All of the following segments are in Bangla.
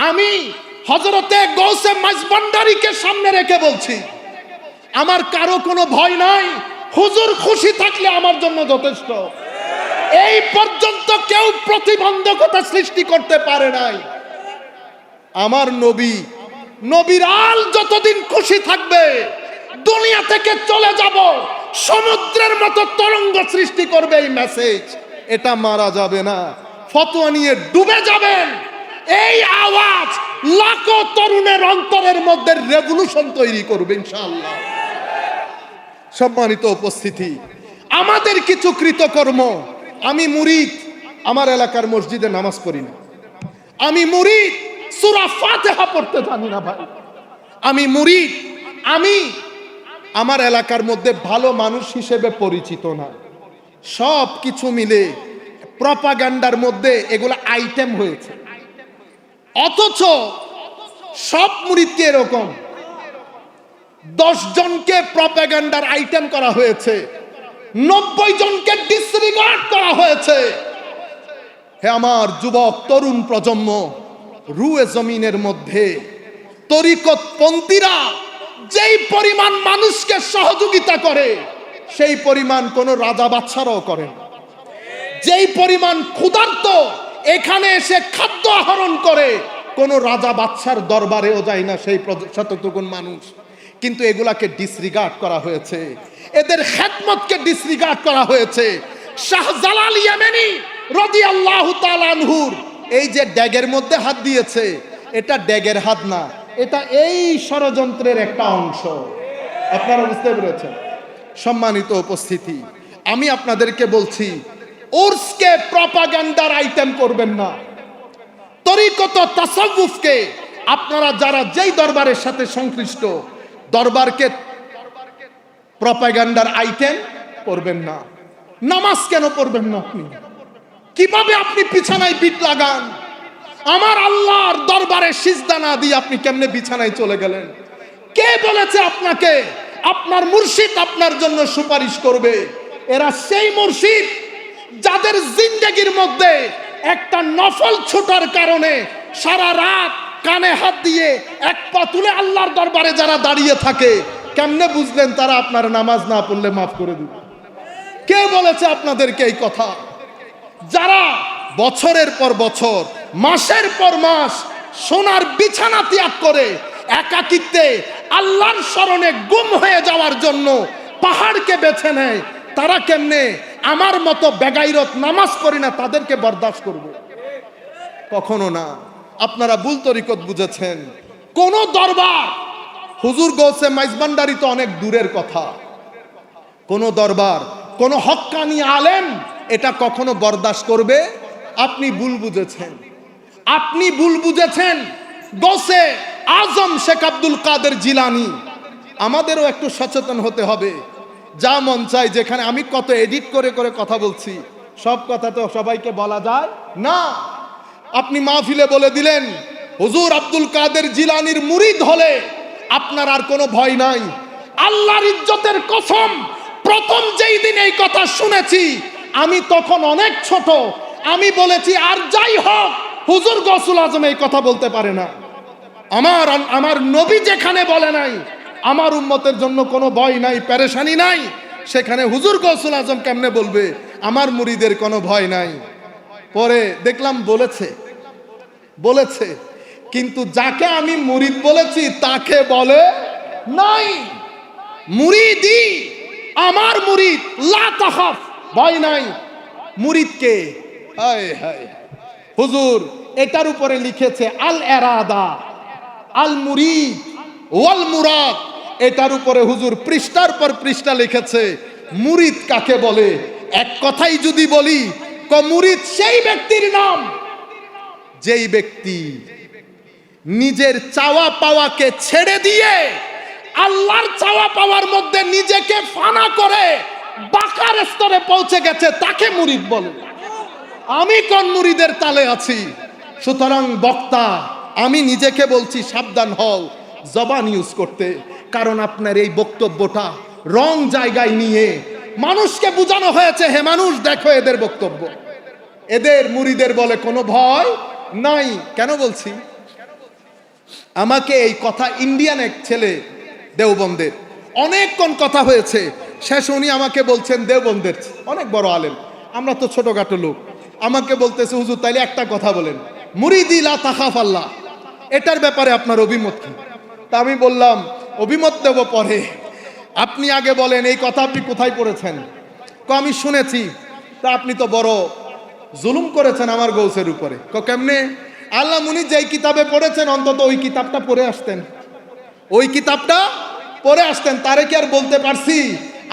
আমি হযরতে গৌসে মাঝভান্ডারীকে সামনে রেখে বলছি, আমার কারো কোনো ভয় নাই। হুজুর খুশি থাকলে আমার জন্য যথেষ্ট। এই পর্যন্ত কেউ প্রতিবন্ধকতা সৃষ্টি করতে পারে নাই। আমার নবী, নবীর আল যতদিন খুশি থাকবে, দুনিয়া থেকে চলে যাব সমুদ্রের মতো তরঙ্গ সৃষ্টি করবে এই মেসেজ, এটা মারা যাবে না। ফতোয়া নিয়ে ডুবে যাবেন, এই আওয়াজ লাখো তরুণের অন্তরের মধ্যে রেভলিউশন তৈরি করবে ইনশাআল্লাহ। সম্মানিত উপস্থিতি, আমাদের কিছু কৃতকর্ম, আমি মুরিদ, আমার এলাকার মসজিদে নামাজ পড়ি না। আমি মুরিদ, সূরা ফাতিহা পড়তে জানি না ভাই। আমি মুরিদ, আমি আমার এলাকার মধ্যে ভালো মানুষ হিসেবে পরিচিত না। সব কিছু মিলে প্রপাগান্ডার মধ্যে এগুলো আইটেম হয়েছে। অথচ সব মুরিদকে এরকম 10 জনকে প্রপাগান্ডার আইটেম করা হয়েছে, 90 জনকে ডিসরিগার্ড করা হয়েছে। হে আমার যুবক তরুণ প্রজন্ম, রুয়ে জমিনের মধ্যে তরিকতপন্থীরা যেই পরিমাণ মানুষকে সহযোগিতা করে, সেই পরিমাণ কোন রাজা বাদশারাও করে না। যেই পরিমাণ ক্ষুধার্ত এখানে এসে খাদ্য আহরণ করে, কোন রাজা বাদশার দরবারেও যায় না সেই শতটুকুন মানুষ। কিন্তু এগুলাকে ডিসরিগার্ড করা হয়েছে, এদের খেদমতকে ডিসরিগার্ড করা হয়েছে। শাহজালাল ইয়েমেনি রাদিয়াল্লাহু তাআলা আনহুর এই যে ড্যাগের মধ্যে হাত দিয়েছে, এটা ড্যাগের হাত না, এটা এই ষড়যন্ত্রের একটা অংশ। আপনারা বুঝতে পেরেছেন? সম্মানিত উপস্থিতি, আমি আপনাদেরকে বলছি, উর্সকে প্রপাগান্ডার আইটেম করবেন না। তরিকত তাসাউফকে আপনারা যারা যেই দরবারের সাথে সংশ্লিষ্ট, দরবারকে প্রপাগান্ডার আইটেম করবেন না। নামাজ কেন পড়বেন না? আপনি কিভাবে আপনি বিছানায় পিঠ লাগান? আমার আল্লাহর দরবারে সিজদা না দিয়ে আপনি কেমনে বিছানায় চলে গেলেন? কে বলেছে আপনাকে আপনার মুর্শিদ আপনার জন্য সুপারিশ করবে? এরা সেই মুর্শিদ যাদের জিন্দেগির মধ্যে একটা নফল ছুটার কারণে সারা রাত কানে হাত দিয়ে এক পা তুলে আল্লাহর দরবারে যারা দাঁড়িয়ে থাকে, কেমনে বুঝলেন তারা আপনার নামাজ না পড়লে মাফ করে দিবে? কে বলেছে আপনাদেরকে এই কথা? যারা বছরের পর বছর, মাসের পর মাস সোনার বিছানা ত্যাগ করে একাকিত্বে আল্লাহর শরণে গুম হয়ে যাওয়ার জন্য পাহাড়কে বেছে নেয়, তারা কেমনে আমার মতো বেগাইরত নামাজ পড়ি না তাদেরকে বরদাস্ত করবে? কখনো না। আপনারা ভুল তরিকত বুঝেছেন। কোন দরবার, হুজুর গৌসে মাইজভান্ডারী তো অনেক দূরের কথা, কোন দরবার, কোন হক্কানি আলেম এটা কখনো বরদাস্ত করবে? আপনি ভুল বুঝেছেন, আপনি ভুল বুঝেছেন। গৌসে আজম শেখ আব্দুল কাদের জিলানী, আমাদেরও একটু সচেতন হতে হবে। যা মন চাই, যেখানে আমি কত এডিট করে করে কথা বলছি, সব কথা তো সবাইকে বলা যায় না। আপনি মাহফিলে বলে দিলেন হুজুর আব্দুল কাদের জিলানীর মুরিদ হলে আপনার আর কোনো ভয় নাই। আল্লাহর ইজ্জতের কসম, প্রথম যেই দিন এই কথা শুনেছি আমি তখন অনেক ছোট, আমি বলেছি আর যাই হোক হুজুর গৌসুল আজম এই কথা বলতে পারে না। আমার নবী যেখানে বলে নাই আমার উম্মতের জন্য কোনো ভয় নাই, পেরেশানি নাই, সেখানে হুজুর গৌসুল আজম কেমনে বলবে আমার মুরিদের কোনো ভয় নাই? পরে দেখলাম বলেছে, কিন্তু যাকে আমি মুরিদ বলেছি তাকে বলে নাই মুরিদি। আমার মুরিদ, লা তাখাফ, ভয় নাই। মুরিদকে হায় হায় হুজুর এটার উপরে লিখেছে আল এরাদা আল মুরিদ ওয়াল মুরাদ, এটার উপরে হুজুর পৃষ্ঠার পর পৃষ্ঠা লিখেছে মুরিদ কাকে বলে। এক কথাই যদি বলি, মুরিদ সেই ব্যক্তির নাম যেই ব্যক্তি নিজের চাওয়া পাওয়াকে ছেড়ে দিয়ে আল্লাহর চাওয়া পাওয়ার মধ্যে নিজেকে ফানা করে বাকার স্তরে পৌঁছে গেছে, তাকে মুরিদ বলে। আমি কোন মুরিদের তালে আছি? সুতরাং বক্তা, আমি নিজেকে বলছি সাবধান হও জবান ইউজ করতে, কারণ আপনার এই বক্তব্যটা রং জায়গায় নিয়ে মানুষকে বোঝানো হয়েছে, হে মানুষ দেখো এদের বক্তব্য, এদের মুরিদের বলে কোনো ভয় নাই। কেন বলছি? আমাকে এই কথা ইন্ডিয়ান এক ছেলে দেওবন্দের, অনেকক্ষণ কথা হয়েছে, শেষ উনি আমাকে বলছেন, দেওবন্দের অনেক বড় আলেম, আমরা তো ছোটখাটো লোক, আমাকে বলতেছে হুজুর তাইলে একটা কথা বলেন, মুরিদি লা তাখাফ আল্লাহ, এটার ব্যাপারে আপনার অভিমত কি? তা আমি বললাম অভিমত দেব পরে, আপনি আগে বলেন এই কথা আপনি কোথায় পড়েছেন? আমি শুনেছি। তা আপনি তো বড় জুলুম করেছেন আমার গৌসের উপরে। কেমনে? আল্লাহ মুনি যেই কিতাবে পড়েছেন অন্তত ওই কিতাবটা পড়ে আসতেন, ওই কিতাবটা পড়ে আসতেন, তারে কি আর বলতে পারছি?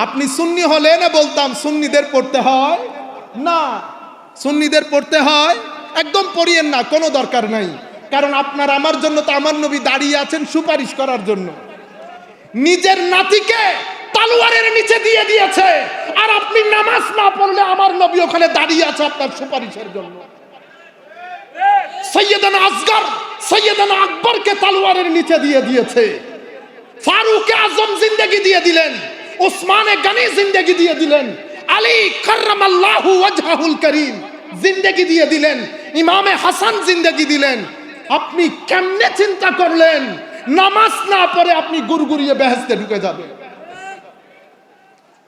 আপনি সুন্নি হলে না বলতাম সুন্নিদের পড়তে হয় না, সুন্নিদের পড়তে হয়, একদম পড়িয়েন না, কোনো দরকার নাই। কারণ আপনার আমার জন্য তো আমার নবী দাঁড়িয়ে আছেন সুপারিশ করার জন্য, নিজের নাতিকে তলোয়ারের নিচে দিয়ে দিয়েছে, আর আপনি নামাজ না পড়লে আমার নবী ওখানে দাঁড়িয়ে আছে আপনার সুপারিশের জন্য। সৈয়দনা আসগর সৈয়দনা আকবরকে তলোয়ারের নিচে দিয়ে দিয়েছে, ফারুক আজম জিন্দেগি দিয়ে দিলেন, উসমানে গনি জিন্দেগি দিয়ে দিলেন, আলী কাররামাল্লাহু ওয়াজহাহুল করিম জিন্দেগি দিয়ে দিলেন, ইমামে হাসান জিন্দেগি দিলেন। আপনি কেমনে চিন্তা করলেন নামাজ না পড়ে আপনি গুরগুরিয়ে বেহেশতে ঢুকে যাবেন?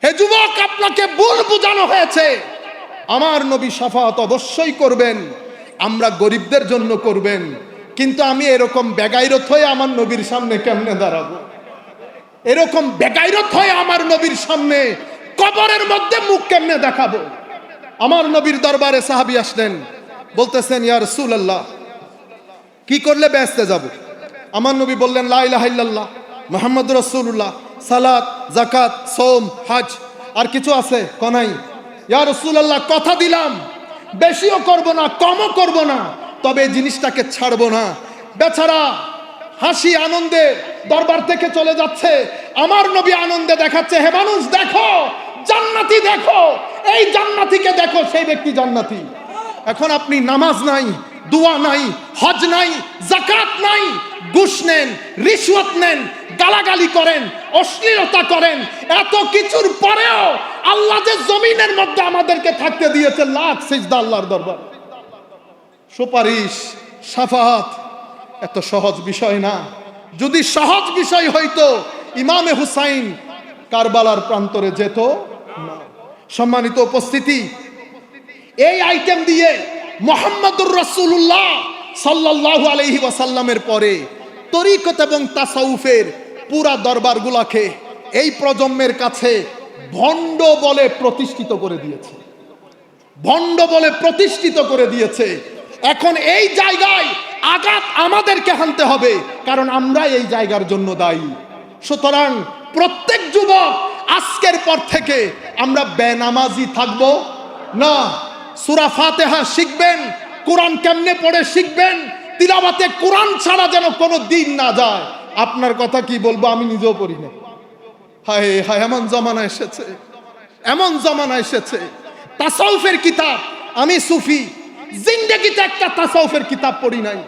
হে যুবক, আপনাকে ভুল বোঝানো হয়েছে। আমার নবী শাফাআত অবশ্যই করবেন, আমরা গরিবদের জন্য করবেন, কিন্তু আমি এরকম বেগাইরত হয়ে আমার নবীর সামনে কেমনে দাঁড়াবো? এরকম বেগাইরত হয়ে আমার নবীর সামনে কবরের মধ্যে মুখ কেমনে দেখাবো? আমার নবীর দরবারে সাহাবী আসলেন, বলতেছেন ইয়া রাসূলুল্লাহ কি করলে বেহেশতে যাব? আমার নবী বললেন লা ইলাহা ইল্লাল্লাহ মুহাম্মাদুর রাসূলুল্লাহ, সালাত, যাকাত, সওম, হজ, আর কিছু আছে? কোনাই। ইয়া রাসূলুল্লাহ কথা দিলাম বেশিও করব না কমও করব না, তবে জিনিসটাকে ছাড়বো না। বেচারা হাসি আনন্দে দরবার থেকে চলে যাচ্ছে, আমার নবী আনন্দে দেখাচ্ছে, হে মানুষ দেখো জান্নাতি, দেখো এই জান্নাতিকে দেখো, সেই ব্যক্তি জান্নাতি। এখন আপনি নামাজ নাই, দোয়া নাই, হজ নাই, যাকাত নাই, ঘুষ নেন, রিশওয়াত নেন, গালাগালি করেন, অশ্লীলতা করেন, এত কিছুর পরেও আল্লাহ যে জমিনের মধ্যে আমাদেরকে থাকতে দিয়েছে লাখ সিজদা আল্লাহর দরবার। সুপারিশ, শাফাআত এত সহজ বিষয় না। যদি সহজ বিষয় হইতো ইমামে হুসাইন কারবালার প্রান্তরে যেত না। সম্মানিত উপস্থিতি, এই আইটেম দিয়ে মুহাম্মাদুর রাসূলুল্লাহ সাল্লাল্লাহু আলাইহি ওয়াসাল্লামের পরে তরিকত এবং তাসাউফের পুরা দরবারগুলোকে এই প্রজন্মের কাছে ভণ্ড বলে প্রতিষ্ঠিত করে দিয়েছে, ভণ্ড বলে প্রতিষ্ঠিত করে দিয়েছে। এখন এই জায়গায় আঘাত আমাদেরকে হানতে হবে, কারণ আমরা এই জায়গার জন্য দায়ী। সুতরাং প্রত্যেক যুবক আজকের পর থেকে আমরা বেনামাজি থাকব না। সূরা ফাতিহা শিখবেন, কোরআন কেমনে পড়ে শিখবেন, তিলাওয়াতে কোরআন ছাড়া যেন কোনো দিন না যায়। আপনার কথা কি বলবো, আমি নিজেও পড়ি না। হায় হায়, এমন জমানা এসেছে, এমন জমানা এসেছে। তাসাউফের কিতাব, আমি সুফি, জিন্দেগিতে একটা তাসাউফের কিতাব পড়ি নাই।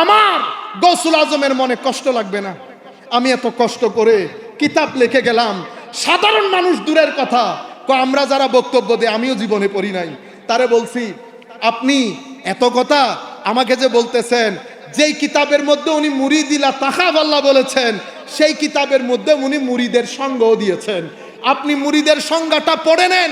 আমার গৌসুল আজমের মনে কষ্ট লাগবে না, আমি এত কষ্ট করে কিতাব লিখে গেলাম। সাধারণ মানুষ দূরের কথা, আমরা যারা বক্তব্য দেয় আমিও জীবনে পড়ি নাই, তারে বলছি আপনি এত কথা আমাকে যে বলতেছেন, যেই কিতাবের মধ্যে উনি মুরিদি লা তাখাফ আল্লাহ বলেছেন, সেই কিতাবের মধ্যে উনি মুরিদের সঙ্গও দিয়েছেন। আপনি মুরিদের সংজ্ঞাটা পড়ে নেন।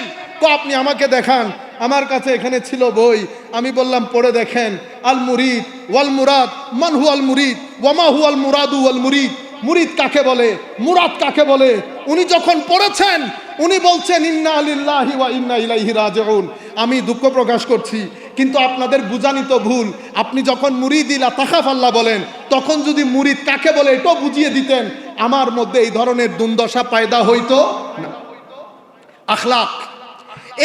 আপনি আমাকে দেখান, আমার কাছে এখানে ছিল বই, আমি বললাম পড়ে দেখেন। আল মুরিদ ওয়াল মুরাদ, মান হুয়াল মুরিদ ওয়া মা হুয়াল মুরাদু ওয়াল মুরিদ, মুরিদ কাকে বলে, মুরাদ কাকে বলে। উনি যখন পড়েছেন উনি বলছেন ইন্না লিল্লাহি ওয়া ইন্না ইলাইহি রাজিউন। আমি দুঃখ প্রকাশ করছি, কিন্তু আপনাদের বুঝানি তো ভুল। আপনি যখন মুরিদি লা তাখাফ আল্লাহ বলেন, তখন যদি মুরিদ কাকে বলে এটাও বুঝিয়ে দিতেন, আমার মধ্যে এই ধরনের দুর্দশা পয়দা হইতো না। আখলাক,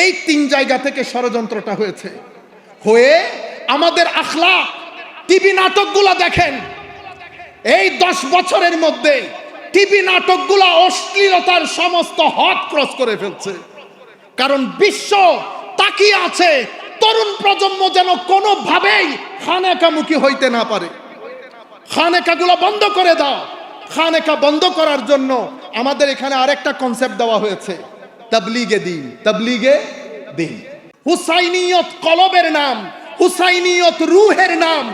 এই তিন জায়গা থেকে ষড়যন্ত্রটা হয়েছে। হয়ে আমাদের আখলাক, টিভি নাটকগুলো দেখেন, এই 10 বছরের মধ্যে টিভি নাটকগুলো অশ্লীলতার সমস্ত হদ ক্রস করে ফেলছে। কারণ বিশ্ব তাকিয়ে আছে তরুণ প্রজন্ম যেন কোনোভাবেই খানেকামুখী হইতে না পারে। খানেকাগুলো বন্ধ করে দাও। খানেকা বন্ধ করার জন্য আমাদের এখানে আরেকটা কনসেপ্ট দেওয়া হয়েছে, তাবলীগে দ্বীন। তাবলীগে দ্বীন, হুসাইনিয়ত কলবের নাম, হুসাইনিয়ত রুহের নাম,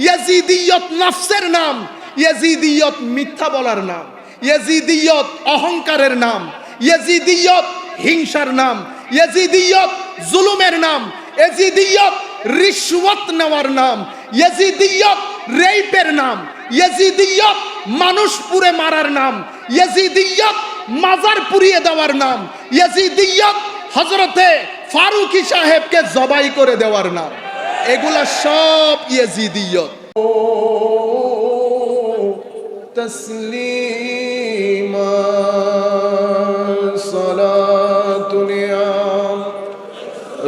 ইয়াজিদিয়ত নফসের নাম। ইয়াজিদিয়ত মিথ্যা বলার নাম, ইয়াজিদিয়ত অহংকারের নাম, ইয়াজিদিয়ত হিংসার নাম, ইয়াজিদিয়ত জুলুমের নাম, ইয়াজিদিয়ত রিশওয়াত নেওয়ার নাম, ইয়াজিদিয়ত রেপের নাম, ইয়াজিদিয়ত মানুষ পুড়ে মারার নাম, ইয়াজিদিয়ত মাজার পুড়িয়ে দেওয়ার নাম, ইয়াজিদিয়ত হযরতে ফারুকী সাহেবকে জবাই করে দেওয়ার নাম। এগুলা সব ইয়াজিদিয়ত। তসলিমা সালাতুন ইয়া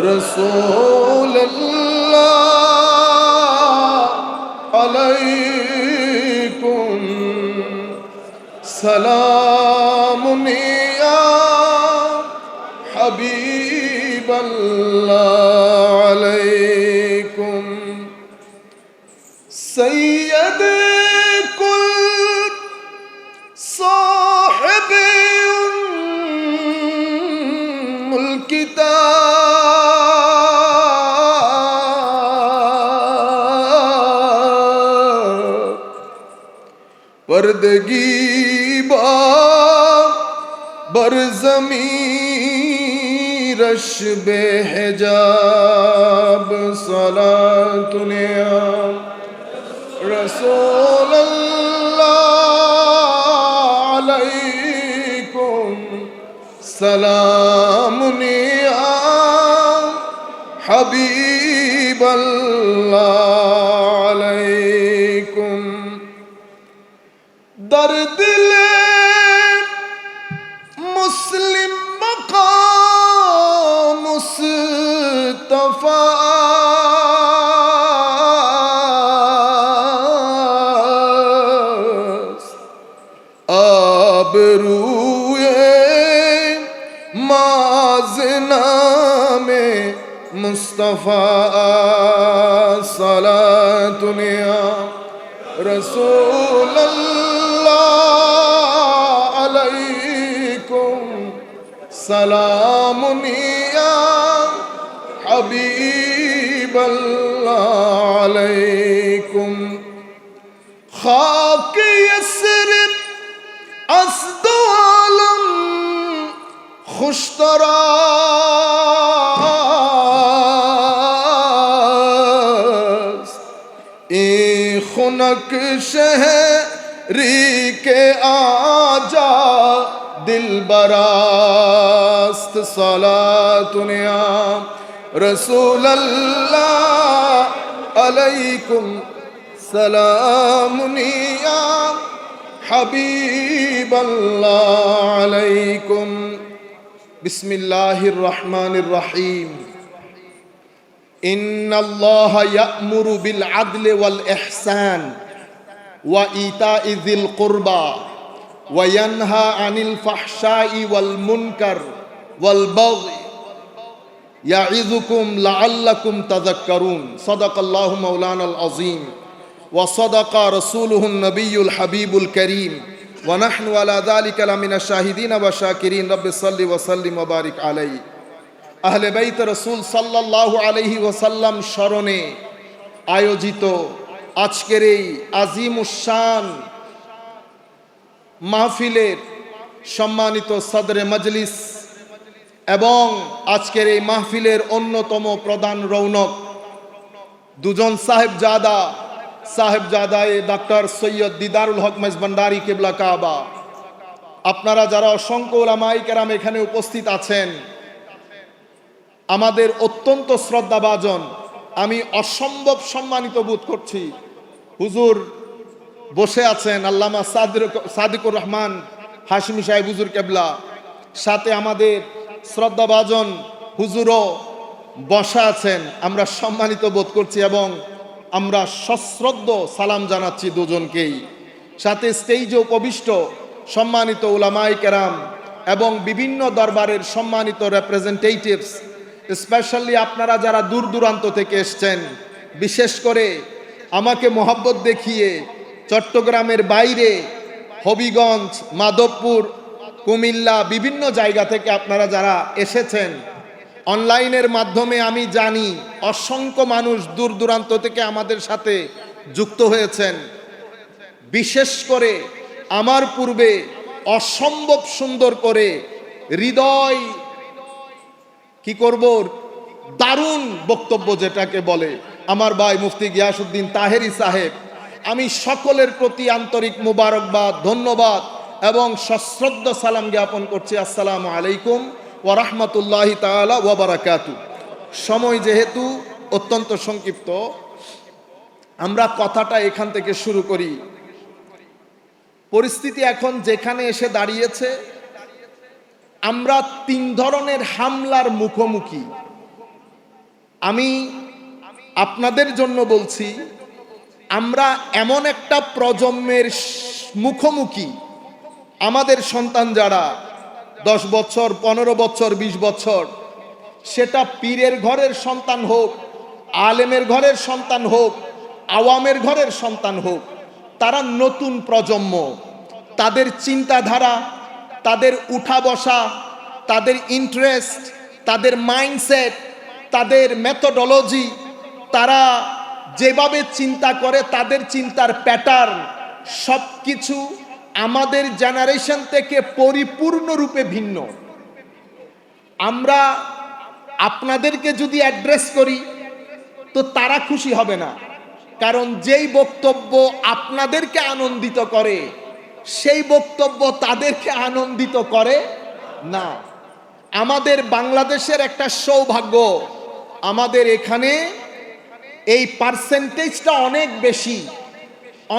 রাসূলুল্লাহ আলাইকুম সালামুন ইয়া হাবিবাল্লাহ আলাইকুম সৈয়দ কুল সাহিব উম্মুল কিতাব পর্দগি बरज़मी रश्बे हिजाब सलातुन या रसूलल्लाह अलैकुम सलामुन या हबीबल्लाह अलैकुम दर्द मुस्लिम मकाम मुस्तफा आबरूए माज़ना में मुस्तफा सलातुन या रसूलल्लाह अलैकुम सलामुन या हबीबल्लाह अलैकुम खाक यसरिब अस्द आलम खुशतरास ए खुनक शहरी के आजा दिल बरास्त सलातुन या रसूलल्लाह अलैकुम सलामुन या हबीबल्लाह अलैकुम बिस्मिल्लाहिर रहमानिर रहीम इन्नल्लाह यअमुरु बिल अदल वल इहसान व ईताइ ज़िल कुर्बा वयन्हा अनिल फहशाई वल मुनकर वल बग़ी याइज़ुकुम लअल्लकुम तज़क्करून सदक़ल्लाहु मौलानाल अज़ीम व सदक़ रसूलुहुन नबियुल हबीबुल करीम व नहनु अला ज़ालिका लमिनश शाहिदीन व शाकिरीन रब्बि सल्लि व सल्लिम व बारिक अलैहि আহলে বাইত রাসূল সাল্লাল্লাহু আলাইহি ওয়াসাল্লাম স্মরণে আয়োজিত আজকের এই আজিমুশ-শান মাহফিলের সম্মানিত সদরে মজলিস এবং আজকের এই মাহফিলের অন্যতম প্রধান রৌনক দুজন সাহেবজাদায়ে ডক্টর সৈয়দ দিদারুল হক মেজবান্ডারি কিবলা কাবা, আপনারা যারা অসংখ্য উলামায়ে কেরাম এখানে উপস্থিত আছেন, আমাদের অত্যন্ত শ্রদ্ধাভাজন, আমি অসম্ভব সম্মানিত বোধ করছি। হুজুর বসে আছেন আল্লামা সাদিকুর রহমান হাশমি সাহেব হুজুর কেবলা, সাথে আমাদের শ্রদ্ধাভাজন হুজুরও বসা আছেন। আমরা সম্মানিত বোধ করছি এবং আমরা সশ্রদ্ধ সালাম জানাচ্ছি দুজনকেই। সাথে স্টেজে উপবিষ্ট সম্মানিত উলামায়ে কেরাম এবং বিভিন্ন দরবারের সম্মানিত রিপ্রেজেন্টেটিভস, স্পেশালি আপনারা যারা দূর দূরান্ত থেকে এসছেন, বিশেষ করে আমাকে মোহাব্বত দেখিয়ে চট্টগ্রামের বাইরে হবিগঞ্জ, মাধবপুর, কুমিল্লা বিভিন্ন জায়গা থেকে আপনারা যারা এসেছেন, অনলাইনের মাধ্যমে আমি জানি অসংখ্য মানুষ দূর দূরান্ত থেকে আমাদের সাথে যুক্ত হয়েছেন। বিশেষ করে আমার পূর্বে অসম্ভব সুন্দর করে হৃদয় কি করব দারুণ বক্তব্য যেটাকে বলে আমার ভাই মুফতি গিয়াসউদ্দিন তাহেরি সাহেব, আমি সকলের প্রতি আন্তরিক মুবারকবাদ, ধন্যবাদ এবং সশ্রদ্ধ সালাম জ্ঞাপন করছি। আসসালামু আলাইকুম ওয়া রাহমাতুল্লাহি তাআলা ওয়া বারাকাতুহু। সময় যেহেতু অত্যন্ত সংক্ষিপ্ত, আমরা কথাটা এখান থেকে শুরু করি। পরিস্থিতি এখন যেখানে এসে দাঁড়িয়েছে, আমরা 3 ধরনের হামলার মুখোমুখি। আমি আপনাদের জন্য বলছি, আমরা এমন একটা প্রজন্মের মুখোমুখি, আমাদের সন্তান যারা 10 বছর, 15 বছর, 20 বছর, সেটা পীরের ঘরের সন্তান হোক, আলেমের ঘরের সন্তান হোক, আওয়ামের ঘরের সন্তান হোক, তারা নতুন প্রজন্ম। তাদের চিন্তাধারা, তাদের উঠা বসা, তাদের ইন্টারেস্ট, তাদের মাইন্ডসেট, তাদের মেথোডোলজি, তারা যেভাবে চিন্তা করে, তাদের চিন্তার প্যাটার্ন সব কিছু আমাদের জেনারেশন থেকে পরিপূর্ণরূপে ভিন্ন। আমরা আপনাদেরকে যদি অ্যাড্রেস করি তো তারা খুশি হবে না, কারণ যেই বক্তব্য আপনাদেরকে আনন্দিত করে সেই বক্তব্য তাদেরকে আনন্দিত করে না। আমাদের বাংলাদেশের একটা সৌভাগ্য, আমাদের এখানে এই পার্সেন্টেজটা অনেক বেশি,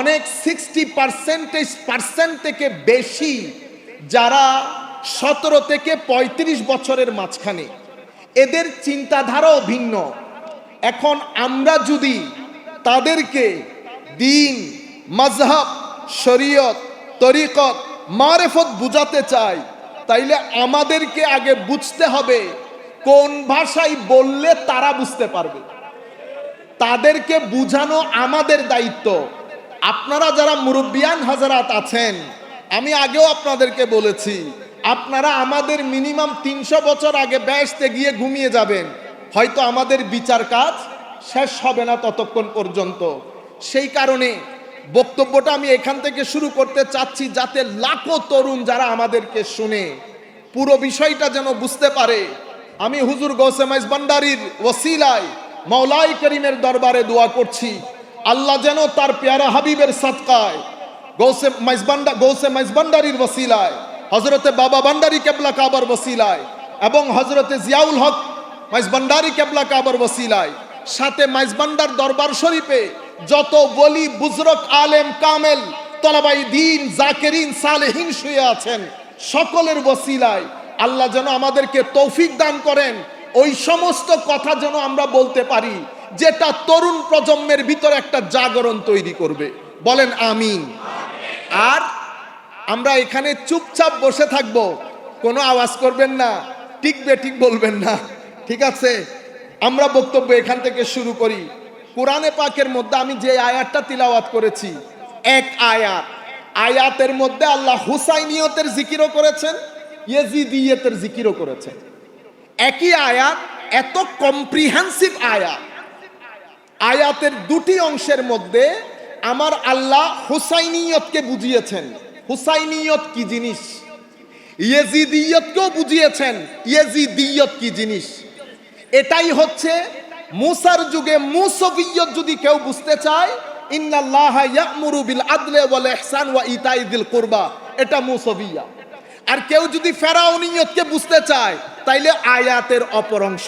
অনেক 60% থেকে বেশি যারা 17 থেকে 35 বছরের মাঝখানে, এদের চিন্তাধারাও ভিন্ন। এখন আমরা যদি তাদেরকে দিন, মাযহাব, শরীয়ত, তরিকত, মারেফত বুঝাতে চাই, তাইলে আমাদেরকে আগে বুঝতে হবে কোন ভাষায় বললে তারা বুঝতে পারবে। তাদেরকে বুঝানো আমাদের দায়িত্ব। আপনারা যারা মুরব্বিয়ান হাজারাত আছেন, আমি আগেও আপনাদেরকে বলেছি, আপনারা আমাদের মিনিমাম 300 বছর আগে বেহেশতে গিয়ে ঘুমিয়ে যাবেন, হয়তো আমাদের বিচার কাজ শেষ হবে না ততক্ষণ পর্যন্ত। সেই কারণে বক্তব্যটা আমি এখান থেকে শুরু করতে চাচ্ছি, যাতে লাখো তরুণ যারা আমাদেরকে শুনে পুরো বিষয়টা যেন বুঝতে পারে। আমি হুজুর গৌসে মাইজভান্ডারীর ওসিলায় মাওলাই করিমের দরবারে দোয়া করছি, আল্লাহ যেন তার পেয়ারা হাবিবের সাদকায় গৌসে মাইজভান্ডারীর ওসিলায়, হযরতে বাবা ভান্ডারী কেবলা কাবার ওসিলায় এবং হযরতে জিয়াউল হক মাইজভান্ডারী কেবলা কাবার ওসিলায়, সাথে মাইজভান্ডার দরবার শরীফে যত ওলি, বুজরক, আলেম, কামেল, তলাবাই দ্বীন, জাকিরিন, সালেহিন শুয়ে আছেন, সকলের ওসিলায় আল্লাহ যেন আমাদেরকে তৌফিক দান করেন, ওই সমস্ত কথা যেন আমরা বলতে পারি যেটা তরুণ প্রজন্মের ভিতরে একটা জাগরণ তৈরি করবে। বলেন আমিন। আর আমরা এখানে চুপচাপ বসে থাকবো, কোনো আওয়াজ করবেন না, ঠিক বেঠিক বলবেন না, ঠিক আছে? আমরা বক্তব্য এখান থেকে শুরু করি। কোরআনে পাকের মধ্যে আমি যে আয়াতটা তিলাওয়াত করেছি, এক আয়াতের মধ্যে আল্লাহ হুসাইনিয়তের জিকিরও করেছেন, ইয়েজিদিয়তের জিকিরও করেছেন। একই আয়াত, এত কম্প্রিহেন্সিভ আয়াত, আয়াতের 2টি অংশের মধ্যে আমার আল্লাহ হুসাইনিয়তকে বুঝিয়েছেন, হুসাইনিয়ত কি জিনিস, ইয়েজিদিয়তকেও বুঝিয়েছেন ইয়েজিদিয়ত কি জিনিস। এটাই হচ্ছে মুসার যুগে মুসবিয়ত যদি কেউ বুঝতে চায়, ইন্নাল্লাহা ইয়া'মুরু বিল আদলি ওয়াল ইহসান ওয়া ইতাই যিল কুরবা, এটা মুসবিয়া। আর কেউ যদি ফেরাউনিয়তকে বুঝতে চায়, তাইলে আয়াতের অপর অংশ।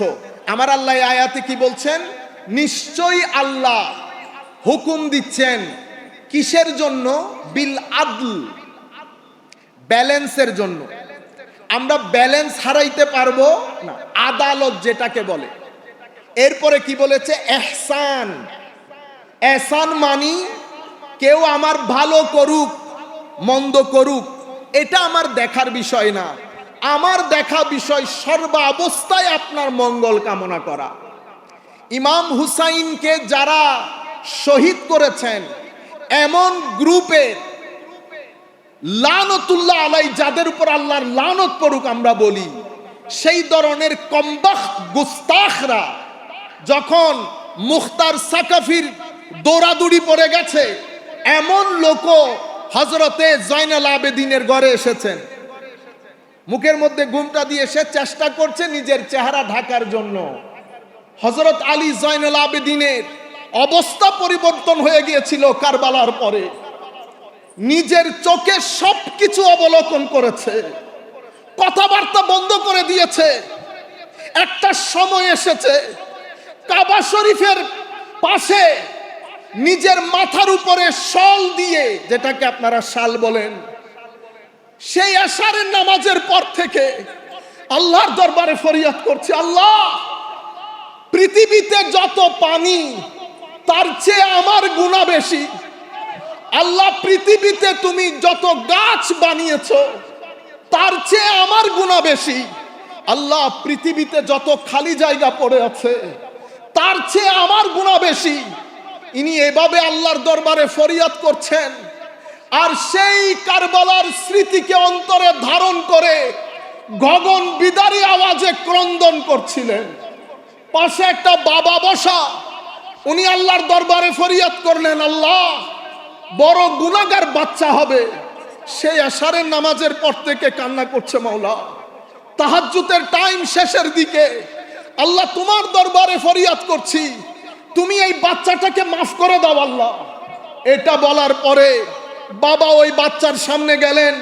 আমার আল্লাহ আয়াতে কি বলছেন? নিশ্চয়ই আল্লাহ হুকুম দিচ্ছেন কিসের জন্য? বিল আদল, ব্যালেন্সের জন্য। আমরা ব্যালেন্স হারাইতে পারবো না, আদালত যেটাকে বলে। এরপরে কি বলেছে? এহসান। এহসান মানি কেউ আমার ভালো করুক মন্দ করুক, এটা আমার দেখার বিষয় না। আমার দেখা বিষয় সর্বাবস্থায় আপনার মঙ্গল কামনা করা। ইমাম হুসাইনকে যারা শহীদ করেছেন, এমন গ্রুপের লানতুল্লাহ আলাই, যাদের উপর আল্লাহর লানত পড়ুক আমরা বলি, সেই ধরনের কমবখ্ত গুস্তাখরা যখন মুখতার সাকাফির দৌড়াদৌড়ি পড়ে গেছে, এমন লোকও হযরতে জয়নুল আবেদিনের ঘরে এসেছেন, মুখের মধ্যে ঘুমটা দিয়ে সে চেষ্টা করছে নিজের চেহারা ঢাকার জন্য। হযরত আলী জয়নুল আবেদিনের অবস্থা পরিবর্তন হয়ে গিয়েছিল কারবালার পরে। নিজের চোখে সবকিছু অবলোকন করেছে, কথাবার্তা বন্ধ করে দিয়েছে। একটা সময় এসেছে কাবা শরীফের পাশে নিজের মাথার উপরে শল দিয়ে, যেটাকে আপনারা শাল বলেন, সেই এশারের নামাজের পর থেকে আল্লাহর দরবারে ফরিয়াদ করছে, আল্লাহ পৃথিবীতে যত পানি তার চেয়ে আমার গুনাহ বেশি। আল্লাহ পৃথিবীতে তুমি যত গাছ বানিয়েছো তার চেয়ে আমার গুনাহ বেশি। আল্লাহ পৃথিবীতে যত খালি জায়গা পড়ে আছে তার চেয়ে আমার গুনাহ বেশি। ইনি এভাবে আল্লাহর দরবারে ফরিয়াদ করছেন, আর সেই কারবালার স্মৃতিকে অন্তরে ধারণ করে গগন বিদারী আওয়াজে ক্রন্দন করছিলেন। পাশে একটা বাবা বসা, উনি আল্লাহর দরবারে ফরিয়াদ করলেন, আল্লাহ বড় গুনাহগার বাচ্চা হবে, সেই এশারের নামাজের পর থেকে কান্না করছে, মাওলা তাহাজ্জুদের টাইম শেষের দিকে, আল্লাহ তোমার দরবারে ফরিয়াদ করছি, তুমি এই বাচ্চাটাকে মাফ করে দাও আল্লাহ। এটা বলার পরে বাবা ওই বাচ্চার সামনে গেলেন,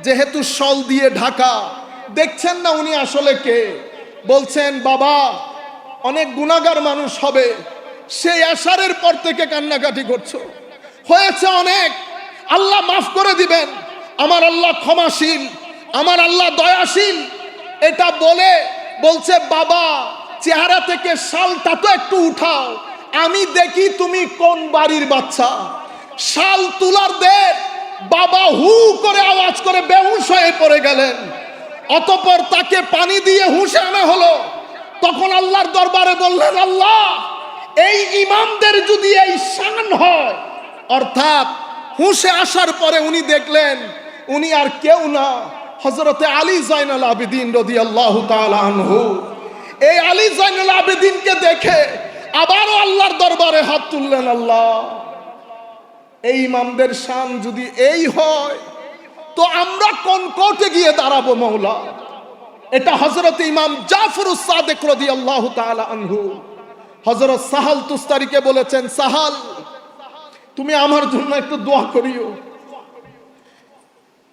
যেহেতু শল দিয়ে ঢাকা, দেখছেন না উনি আসলে কে। বলছেন, বাবা অনেক গুনাহগার মানুষ হবে, সেই এশারের পর থেকে কান্নাকাটি করছো, হয়েছে অনেক, আল্লাহ মাফ করে দিবেন, আমার আল্লাহ ক্ষমাশীল, আমার আল্লাহ দয়াশীল। এটা বলে বলছে, বাবা চেহারা থেকে শালটা তো একটু উঠাও, আমি দেখি তুমি কোন বাড়ির বাচ্চা। শাল তুলার দে বাবা হু করে আওয়াজ করে বেহুশ হয়ে পড়ে গেলেন। অতঃপর তাকে পানি দিয়ে হুঁশে আনা হলো। তখন আল্লাহর দরবারে বললেন, আল্লাহ এই ইমামদের যদি এই শান হয়, অর্থাৎ হুঁশে আসার পরে উনি দেখলেন উনি আর কেউ না, হযরতে আলী জয়নুল আবেদিন রাদিয়াল্লাহু তাআলা আনহু। এই আলী জয়নুল আবেদিনকে দেখে আবারও আল্লাহর দরবারে হাত তুললেন, আল্লাহ এই ইমামদের শান যদি এই হয় তো আমরা কোন কোর্টে গিয়ে দাঁড়াবো মাওলা। এটা হযরত ইমাম জাফরুস সাদিক রাদিয়াল্লাহু তাআলা আনহু হযরত সাহাল তুস্তারিকে বলেছেন, সাহাল তুমি আমার জন্য একটু দোয়া করিও।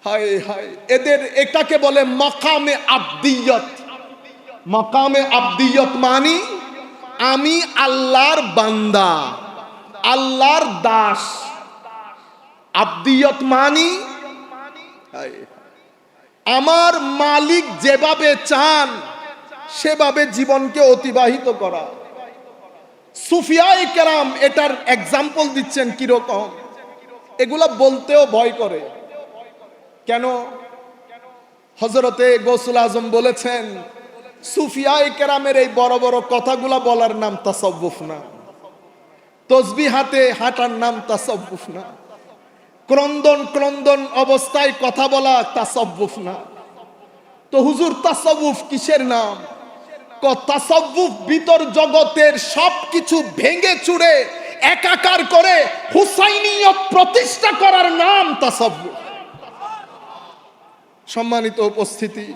হায় হায়, এদের এটাকে বলে মাকামে আবদিয়ত। মাকামে আবদিয়ত মানে আমি আল্লাহর বান্দা, আল্লাহর দাস। আবদিয়ত মানি আমার মালিক যেভাবে চান সেভাবে জীবনকে অতিবাহিত করা। সুফিয়ায়ে কেরাম এটার এক্সাম্পল দিচ্ছেন কিরকম, এগুলা বলতেও ভয় করে। কেন? হযরতে গৌসুল আজম বলেছেন, সুফিয়ায়ে কেরামের এই বড় বড় কথাগুলা বলার নাম তাসাউফ না, তসবিহ হাতে হাঁটার নাম তাসাউফ না, ক্রন্দন ক্রন্দন অবস্থায় কথা বলা তাসাউফ না। তো হুজুর তাসাউফ কিসের নাম? তাসাউফ ভিতর জগতের সবকিছু ভেঙে চুরে একাকার করে হুসাইনিয়ত প্রতিষ্ঠা করার নাম তাসাউফ। সম্মানিত উপস্থিতি,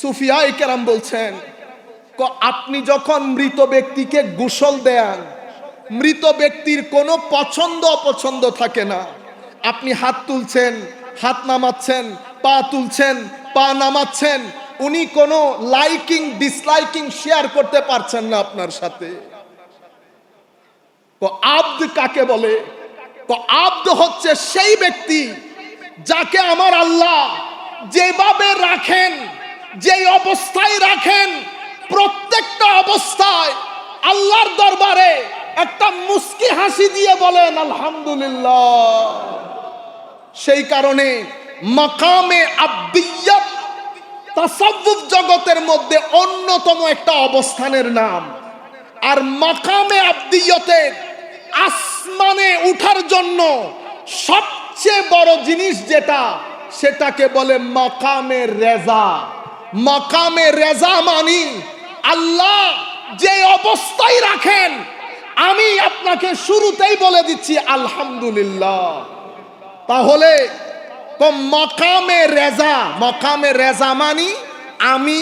সুফিয়ায়ে কেরাম বলছেন, আপনি যখন মৃত ব্যক্তিকে গোসল দেন, মৃত ব্যক্তির কোনো পছন্দ অপছন্দ থাকে না। আপনি হাত তুলছেন, হাত নামাচ্ছেন, পা তুলছেন, পা নামাচ্ছেন, উনি কোনো লাইকিং ডিসলাইকিং শেয়ার করতে পারছেন না আপনার সাথে। আব্দ কাকে বলে? আব্দ হচ্ছে সেই ব্যক্তি যাকে আমার আল্লাহ যেভাবে রাখেন, যেই অবস্থায় রাখেন, প্রত্যেকটা অবস্থায় আল্লাহর দরবারে একটা মুস্কি হাসি দিয়ে বলেন আলহামদুলিল্লাহ। সেই কারণে মাকামে আবদিয়ত তাসাউফ জগতের মধ্যে অন্যতম একটা অবস্থানের নাম। আর মাকামে আবদিয়তের আসমানে উঠার জন্য সবচেয়ে বড় জিনিস যেটা, সেটাকে বলে মাকামে রেজা। মাকামে রেজা মানি আল্লাহ যে অবস্থায় রাখেন, আমি আপনাকে শুরুতেই বলে দিচ্ছি আলহামদুলিল্লাহ। তাহলে মকামে রেজা মানি আমি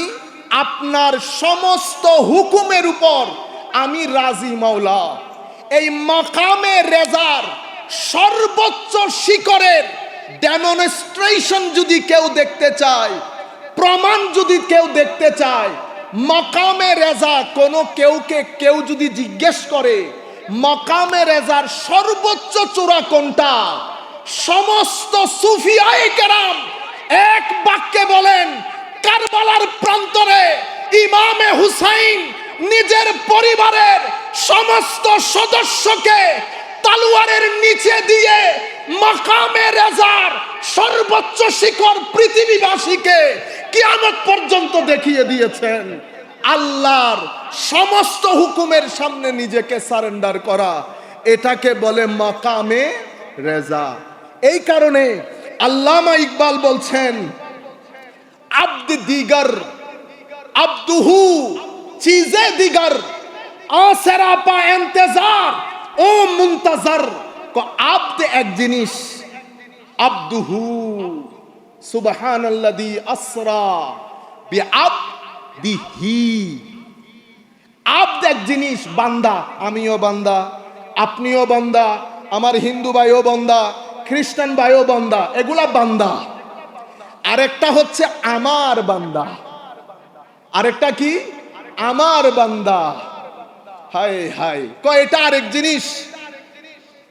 আপনার সমস্ত হুকুমের উপর আমি রাজি মাওলা। এই মকামে রেজার সর্বোচ্চ শিখরের ডেমনস্ট্রেশন যদি কেউ দেখতে চায়, প্রমাণ যদি কেউ দেখতে চায়, মকামে রেজা কেউ যদি জিজ্ঞেস করে মকামে রেজার সর্বোচ্চ চূড়া কোনটা, সমস্ত সুফিয়ায়ে কেরাম এক বাক্যে বলেন কারবালার প্রান্তরে ইমামে হুসাইন নিজের পরিবারের সমস্ত সদস্যকে তলোয়ারের নিচে দিয়ে মাকামে রেজার সর্বোচ্চ শিখর পৃথিবীবাসীকে কিয়ামত পর্যন্ত দেখিয়ে দিয়েছেন। আল্লাহর সমস্ত হুকুমের সামনে নিজেকে সারেন্ডার করা, এটাকে বলে মাকামে রেজা। এই কারণে আল্লামা ইকবাল বলছেন আব্দ দিগর আব্দুহু চিজে দিগর আসরাপা ইন্তজার ও মুনতাজার। আব্দ এক জিনিস, আব্দুহু সুবহানাল্লাযী আসরা বিআবদিহি। আব্দ এক জিনিস, বান্দা, আমিও বান্দা, আপনিও বান্দা, আমার হিন্দু ভাইও বান্দা, খ্রিস্টান ভাইও বান্দা, এগুলা বান্দা। আরেকটা হচ্ছে আমার বান্দা, আরেকটা কি আমার বান্দা। হায় হায়, এটা আরেক জিনিস।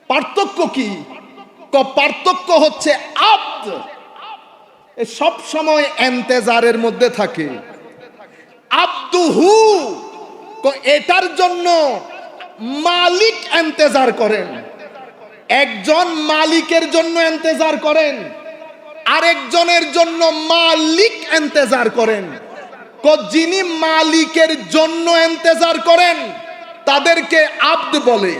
পার্থক্য কি? পার্থক্য হচ্ছে আব্দ সব সময় ইন্তেজারের মধ্যে থাকে, আব্দুহু এটার জন্য মালিক ইন্তেজার করেন। একজন মালিকের জন্য ইন্তেজার করেন, আরেকজনের জন্য মালিক ইন্তেজার করেন। যিনি মালিকের জন্য ইন্তেজার করেন তাদেরকে আব্দ বলে,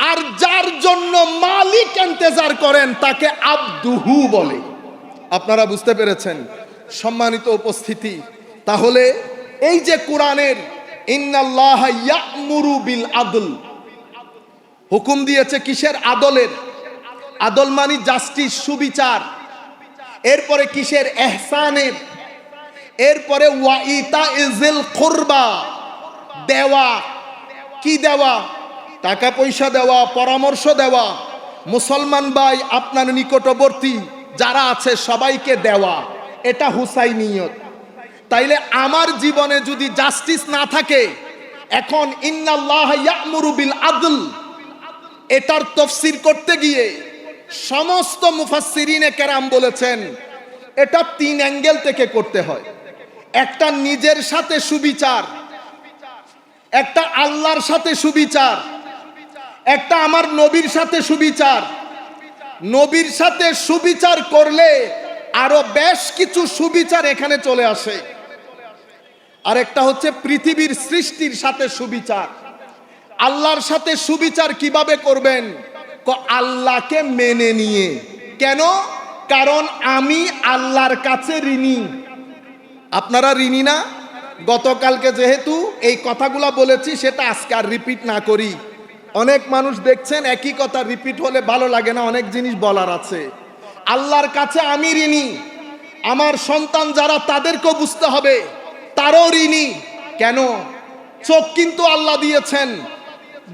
আর যার জন্য মালিক ইন্তেজার করেন তাকে আব্দুহু বলে। আপনারা বুঝতে পেরেছেন সম্মানিত উপস্থিতি? তাহলে এই যে কোরআনের ইন্নাল্লাহা ইয়া'মুরু বিল আদল, হুকুম দিয়েছে কিসের? আদলের। আদল মানে জাস্টিস, সুবিচার। এরপরে কিসের? ইহসানের। এরপরে ওয়া ইতাইজিল কুরবা, দেওয়া। কি দেওয়া? টাকা পয়সা দেওয়া, পরামর্শ দেওয়া। মুসলমান ভাই আপনার নিকটবর্তী যারা আছে সবাইকে দেওয়া, এটা হুসাইনিয়ত। তাইলে আমার জীবনে যদি জাস্টিস না থাকে, এখন ইন্নাল্লাহা ইয়া'মুরু বিল আদল এটার তাফসীর করতে গিয়ে সমস্ত মুফাসসিরিনে কেরাম বলেছেন এটা তিন অ্যাঙ্গেল থেকে করতে হয়। একটা নিজের সাথে সুবিচার, একটা আল্লাহর সাথে সুবিচার, একটা আমার নবীর সাথে সুবিচার। নবীর সাথে সুবিচার করলে আরো বেশ কিছু সুবিচার এখানে চলে আসে। আরেকটা হচ্ছে পৃথিবীর সৃষ্টির সাথে সুবিচার। আল্লাহর সাথে সুবিচার কিভাবে করবেন? আল্লাহকে মেনে নিয়ে। কেন? কারণ আমি আল্লাহর কাছে ঋণী। আপনারা ঋণী না? গতকালকে যেহেতু এই কথাগুলা বলেছি, সেটা আজকে আর রিপিট না করি। অনেক মানুষ দেখছেন একই কথা রিপিট হলে ভালো লাগে না, অনেক জিনিস বলার আছে। আল্লাহর কাছে আমি ঋণী, আমার সন্তান যারা তাদেরকেও বুঝতে হবে তারও ঋণী। কেন? চোখ কিন্তু আল্লাহ দিয়েছেন,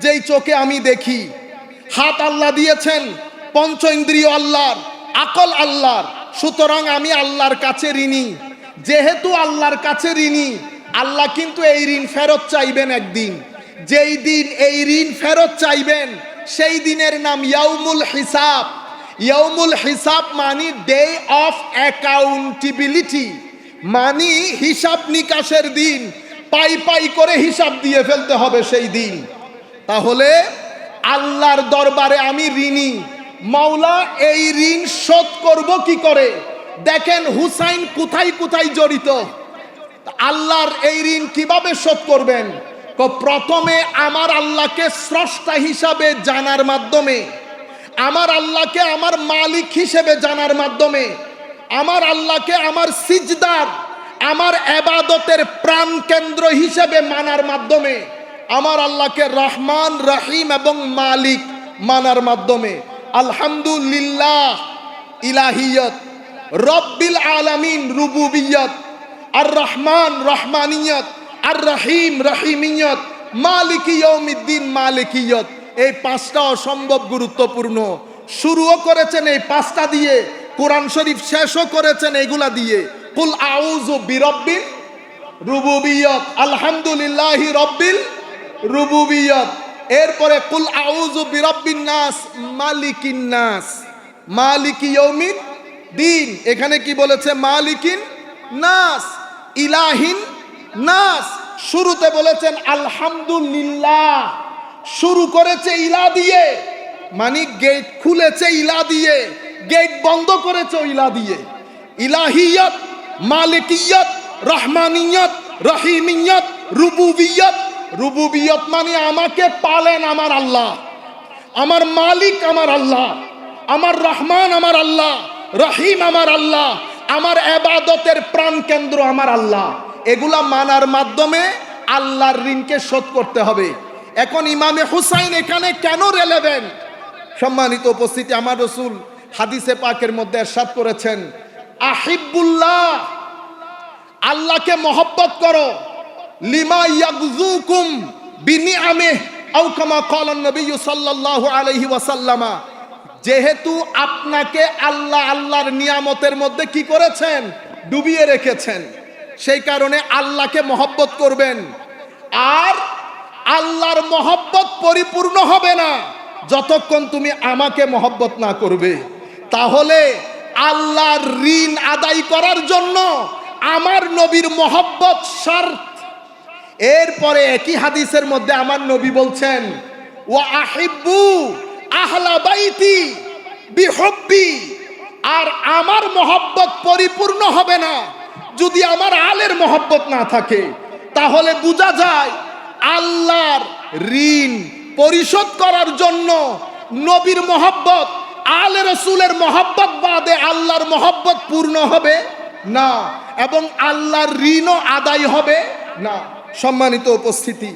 যেই চোখে আমি দেখি। হাত আল্লাহ দিয়েছেন, পঞ্চ ইন্দ্রিয় আল্লাহর, আকল আল্লাহর। সুতরাং আমি আল্লাহর কাছে ঋণী। যেহেতু আল্লাহর কাছে ঋণী, আল্লাহ কিন্তু এই ঋণ ফেরত চাইবেন একদিন। যেই দিন এই ঋণ ফেরত চাইবেন সেই দিনের নাম ইয়াউমুল হিসাব। ইয়াউমুল হিসাব মানে ডে অফ অ্যাকাউন্টেবিলিটি, মানে হিসাব নিকাশের দিন। পাই পাই করে হিসাব দিয়ে ফেলতে হবে সেই দিন। তাহলে আল্লাহর দরবারে আমি ঋণী। মাওলা এই ঋণ শোধ করব কি করে? দেখেন হুসাইন কোথায় কোথায় জড়িত। আল্লাহর এই ঋণ কিভাবে শোধ করবেন? প্রথমে আমার আল্লাহকে স্রষ্টা হিসাবে জানার মাধ্যমে, আমার আল্লাহকে আমার মালিক হিসেবে জানার মাধ্যমে, আমার আল্লাহকে আমার সিজদার, আমার ইবাদতের প্রাণ কেন্দ্র হিসেবে মানার মাধ্যমে, আমার আল্লাহকে রহমান রহিম এবং মালিক মানার মাধ্যমে। আলহামদুলিল্লাহ ইলাহিয়ত, রব্বিল আলামিন রুবুবিয়ত, আর রহমান রহমানিয়ত, আর রহিম রহিমিয়ত, মালিক ইয়াউমিদ্দিন মালিকিয়ত। এই পাঁচটা অসম্ভব গুরুত্বপূর্ণ। শুরুও করেছেন এই পাঁচটা দিয়ে, কোরআন শরীফ শেষও করেছেন এগুলা দিয়ে। কুল আউযু বিরব্বিল রুবুবিয়ত, আলহামদুলিল্লাহি রব্বিল রুবুবিয়ত। এরপরে কুল আউযু বিরব্বিন নাস মালিকিন নাস মালিকি ইয়াউমিদ দিন। এখানে কি বলেছে? মালিকিন নাস ইলাহিন নাস। শুরুতে বলেছেন আলহামদুলিল্লাহ, শুরু করেছে ইলা দিয়ে, মানে গেট খুলেছে ইলা দিয়ে, গেট বন্ধ করেছে ইলা দিয়ে। ইলাহিয়ত, মালিকিয়ত, রহমানিয়ত, রহিমিয়ত, রুবুবিয়ত। রুবুবিয়ত মানে আমাকে পালেন আমার আল্লাহ, আমার মালিক আমার আল্লাহ, আমার রহমান আমার আল্লাহ, রহিম আমার আল্লাহ, আমার ইবাদতের প্রাণ কেন্দ্র আমার আল্লাহ। এগুলা মানার মাধ্যমে আল্লাহর ঋণকে শোধ করতে হবে। এখন ইমামে হুসাইন এখানে কেন রেলেভেন্ট? সম্মানিত উপস্থিতি, আমার রাসূল হাদিসে পাকের মধ্যে ইরশাদ করেছেন, আহিব্বুল্লাহ, আল্লাহকে মহব্বত করো, লিমা ইয়াগযুকুম বিনিআমিহি আও কামা ক্বালা নবী সাল্লাল্লাহু আলাইহি ওয়াসাল্লাম। যেহেতু আপনাকে আল্লাহ আল্লাহর নিয়ামতের মধ্যে কি করেছেন? ডুবিয়ে রেখেছেন, সেই কারণে আল্লাহকে মহব্বত করবেন। আর আল্লাহর মহব্বত পরিপূর্ণ হবে না যতক্ষণ তুমি আমাকে মহব্বত না করবে। তাহলে আল্লাহর ঋণ আদায় করার জন্য আমার নবীর মহব্বত শর্ত। এরপরে একই হাদিসের মধ্যে আমার নবী বলছেন, ওয়া আহিব্বু আহলা বাইতি বিহুব্বি। আর আমার মহব্বত পরিপূর্ণ হবে না যদি আমার আলের মহব্বত না থাকে। তাহলে বোঝা যায় আল্লাহর ঋণ পরিশোধ করার জন্য নবীর মহব্বত, আলে রাসূলের মহব্বত বাদে আল্লাহর মহব্বত পূর্ণ হবে না, এবং আল্লাহর ঋণও আদায় হবে না। সম্মানিত উপস্থিতি,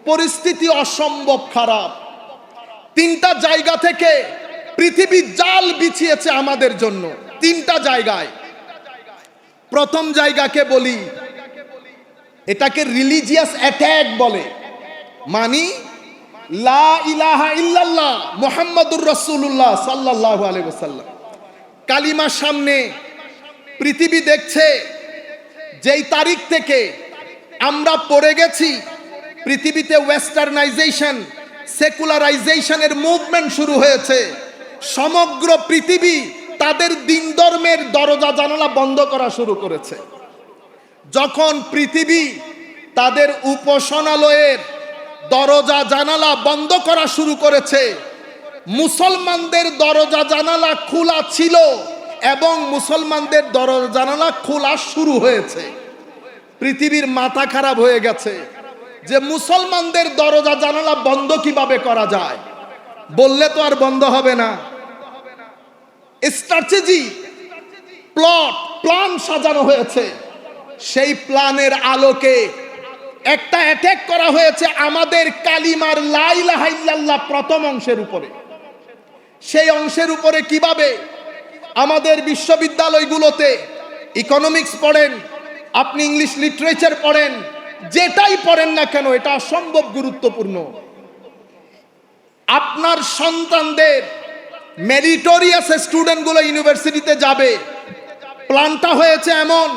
পরিস্থিতি অসম্ভব খারাপ। তিনটা জায়গা থেকে পৃথিবী জাল বিছিয়েছে আমাদের জন্য, তিনটা জায়গায়। প্রথম জায়গাকে বলি, এটাকে রিলিজিয়াস অ্যাটাক বলে, মানি লা ইলাহা ইল্লাল্লাহ মুহাম্মাদুর রাসূলুল্লাহ সাল্লাল্লাহু আলাইহি ওয়াসাল্লাম কালিমার সামনে পৃথিবী দেখছে যেই তারিখ থেকে আমরা পড়ে গেছি পৃথিবীতে ওয়েস্টার্নাইজেশন, সেকুলারাইজেশনের মুভমেন্ট শুরু হয়েছে। সমগ্র পৃথিবী তাদের দিন ধর্মের দরজা জানালা বন্ধ করা শুরু করেছে। যখন পৃথিবী তাদের উপাসনালয়ের দরজা জানালা বন্ধ করা শুরু করেছে, মুসলমানদের দরজা জানালা খোলা ছিল এবং মুসলমানদের দরজা জানালা খোলা শুরু হয়েছে। পৃথিবীর মাথা খারাপ হয়ে গেছে যে মুসলমানদের দরজা জানালা বন্ধ কিভাবে করা যায়। বললে তো আর বন্ধ হবে না। স্ট্র্যাটেজি, প্ল্যান সাজানো হয়েছে। সেই প্ল্যানের আলোকে একটা অ্যাটাক করা হয়েছে আমাদের কালিমার লা ইলাহা ইল্লাল্লাহ প্রথম অংশের উপরে। সেই অংশের উপরে কিভাবে? আমাদের বিশ্ববিদ্যালয়গুলোতে ইকোনমিক্স পড়েন, আপনি ইংলিশ লিটারেচার পড়েন, যেটাই পড়েন না কেন, এটা অসম্ভব গুরুত্বপূর্ণ। আপনার সন্তানদের মেরিটোরিয়াস স্টুডেন্টগুলো ইউনিভার্সিটিতে যাবে, প্ল্যানটা হয়েছে এমন,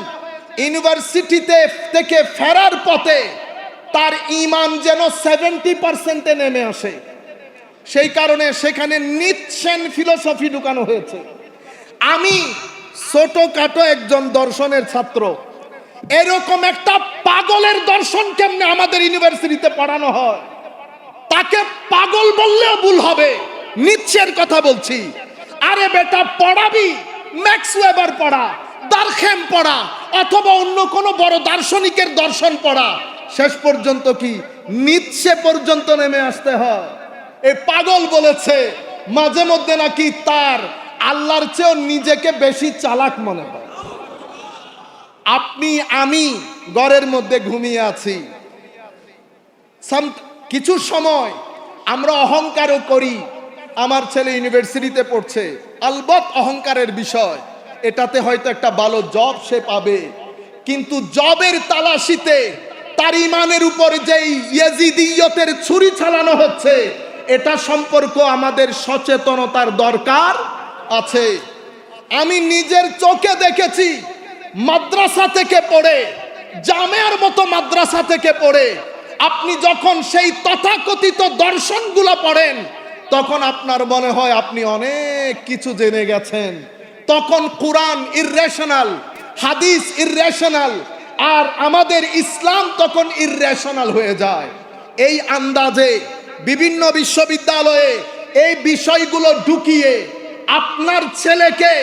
ইউনিভার্সিটিতে থেকে ফেরার পথে তার ঈমান যেন 70% নেমে আসে। সেই কারণে সেখানে নিৎসেন ফিলোসফি ঢুকানো হয়েছে। আমি ছোটখাটো একজন দর্শনের ছাত্র, এরকম একটা পাগলের দর্শন কেমনে আমাদের ইউনিভার্সিটিতে পড়ানো হয়? তাকে পাগল বললেও ভুল হবে। নিৎসের কথা বলছি। আরে বেটা, পড়াবি ম্যাক্স ওয়েবার পড়া, দারখেম পড়া, অথবা অন্য কোনো বড় দার্শনিকের দর্শন পড়া, শেষ পর্যন্ত কি নিৎসে পর্যন্ত নেমে আসতে হয়। এই পাগল বলেছে মাঝে মধ্যে নাকি তার আল্লাহর চেয়েও নিজেকে বেশি চালাক মনে হয়। আপনি আমি ঘরের মধ্যে ঘুমিয়ে আছি, কিছু সময় আমরা অহংকারও করি, আমার ছেলে ইউনিভার্সিটিতে পড়ছে, আলবত অহংকারের বিষয়, এটাতে হয়তো একটা ভালো জব সে পাবে, কিন্তু জবের তালাশিতে তার ইমানের উপর যেই ইয়াজিদিয়তের ছুরি চালানো হচ্ছে, এটা সম্পর্ক আমাদের সচেতনতার দরকার আছে। আমি নিজের চোখে দেখেছি, মাদ্রাসা থেকে পড়ে, জামেয়ার মতো মাদ্রাসা থেকে পড়ে আপনি যখন সেই তথাকথিত দর্শনগুলো পড়েন, তখন আপনার মনে হয় আপনি অনেক কিছু জেনে গেছেন। তখন কোরআন ইররেশনাল, হাদিস ইররেশনাল, আর আমাদের ইসলাম তখন ইররেশনাল হয়ে যায়। এই আন্দাজে বিভিন্ন বিশ্ববিদ্যালয়ে এই বিষয়গুলো ঢুকিয়ে আপনার ছেলেকে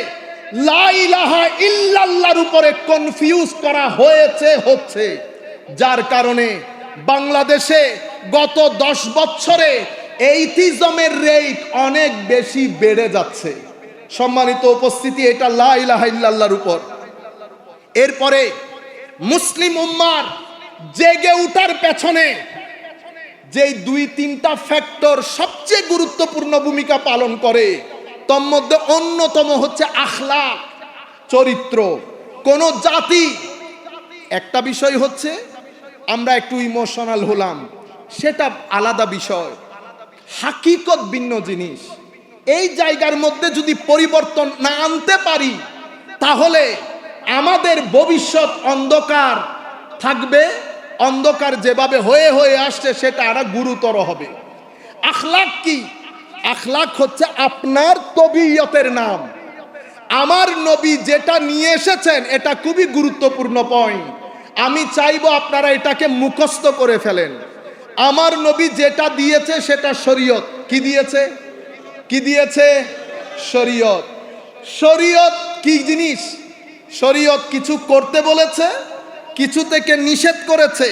লা ইলাহা ইল্লাল্লাহর উপরে কনফিউজ করা হচ্ছে, যার কারণে বাংলাদেশে গত 10 বছরে এইথিজমের রেট অনেক বেশি বেড়ে যাচ্ছে। সম্মানিত উপস্থিতি, এটা লা ইলাহা ইল্লাল্লাহর উপর। এরপরে মুসলিম উম্মার জেগে উঠার পেছনে যেই 2-3টা ফ্যাক্টর সবচেয়ে গুরুত্বপূর্ণ ভূমিকা পালন করে, তার মধ্যে অন্যতম হচ্ছে আখলাক, চরিত্র। কোন জাতি, একটা বিষয় হচ্ছে আমরা একটু ইমোশনাল হলাম, সেটা আলাদা বিষয়, হাকিকত ভিন্ন জিনিস। এই জায়গার মধ্যে যদি পরিবর্তন না আনতে পারি, তাহলে আমাদের ভবিষ্যৎ অন্ধকার থাকবে। অন্ধকার যেভাবে হয়ে হয়ে আসছে, সেটা আরো গুরুতর হবে। আখলাক কি? আখলাক হচ্ছে আপনার তবিয়তের নাম। আমার নবী যেটা নিয়ে এসেছেন, এটা খুবই গুরুত্বপূর্ণ পয়েন্ট। আমি চাইবো আপনারা এটাকে মুখস্থ করে ফেলেন। আমার নবী যেটা দিয়েছে সেটা শরীয়ত। কি দিয়েছে? কি দিয়েছে? শরীয়ত। শরীয়ত কি জিনিস? শরীয়ত কিছু করতে বলেছে, কিছু থেকে নিষেধ করেছে।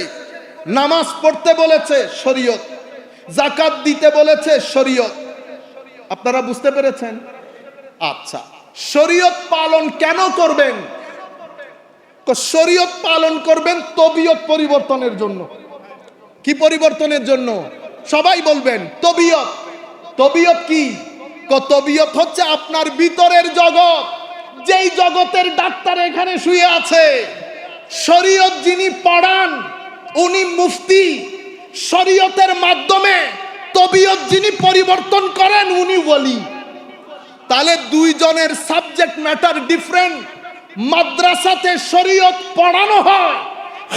নামাজ পড়তে বলেছে, শরীয়ত। যাকাত দিতে বলেছে, শরীয়ত। আপনারা বুঝতে পেরেছেন? আচ্ছা, শরীয়ত পালন কেন করবেন? শরীয়ত পালন করবেন তবিয়ত পরিবর্তনের জন্য। কি পরিবর্তনের জন্য? সবাই বলবেন তবিয়ত। তবিয়ত কি? তবিয়ত হচ্ছে আপনার ভিতরের জগৎ, যেই জগতের ডাক্তার এখানে শুয়ে আছে। শরীয়ত যিনি পড়ান উনি মুফতি। শরীয়তের মাধ্যমে তবিয়ত যিনি পরিবর্তন করেন উনি ওলি। তাহলে দুইজনের সাবজেক্ট ম্যাটার ডিফারেন্ট। মাদ্রাসাতে শরীয়ত পড়ানো হয়,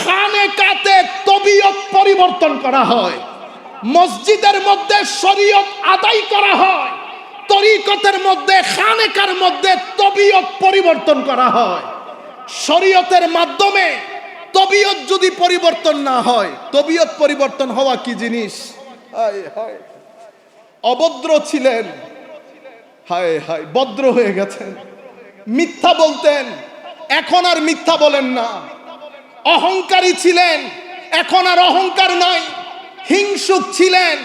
খানেকাতে তবিয়ত পরিবর্তন করা হয়। মসজিদের মধ্যে শরীয়ত আদায় করা হয়, তরিকতের মধ্যে, খানেকার মধ্যে তবিয়ত পরিবর্তন করা হয়। শরীয়তের মাধ্যমে তবিয়ত যদি পরিবর্তন না হয়, তবিয়ত পরিবর্তন হওয়া কি জিনিস? হায় হায়, অভদ্র ছিলেন, হায় হায় ভদ্র হয়ে গেছেন। মিথ্যা বলতেন, এখন আর মিথ্যা বলেন না। অহংকারী ছিলেন, এখন আর অহংকার নাই। হিংসুক ছিলেন,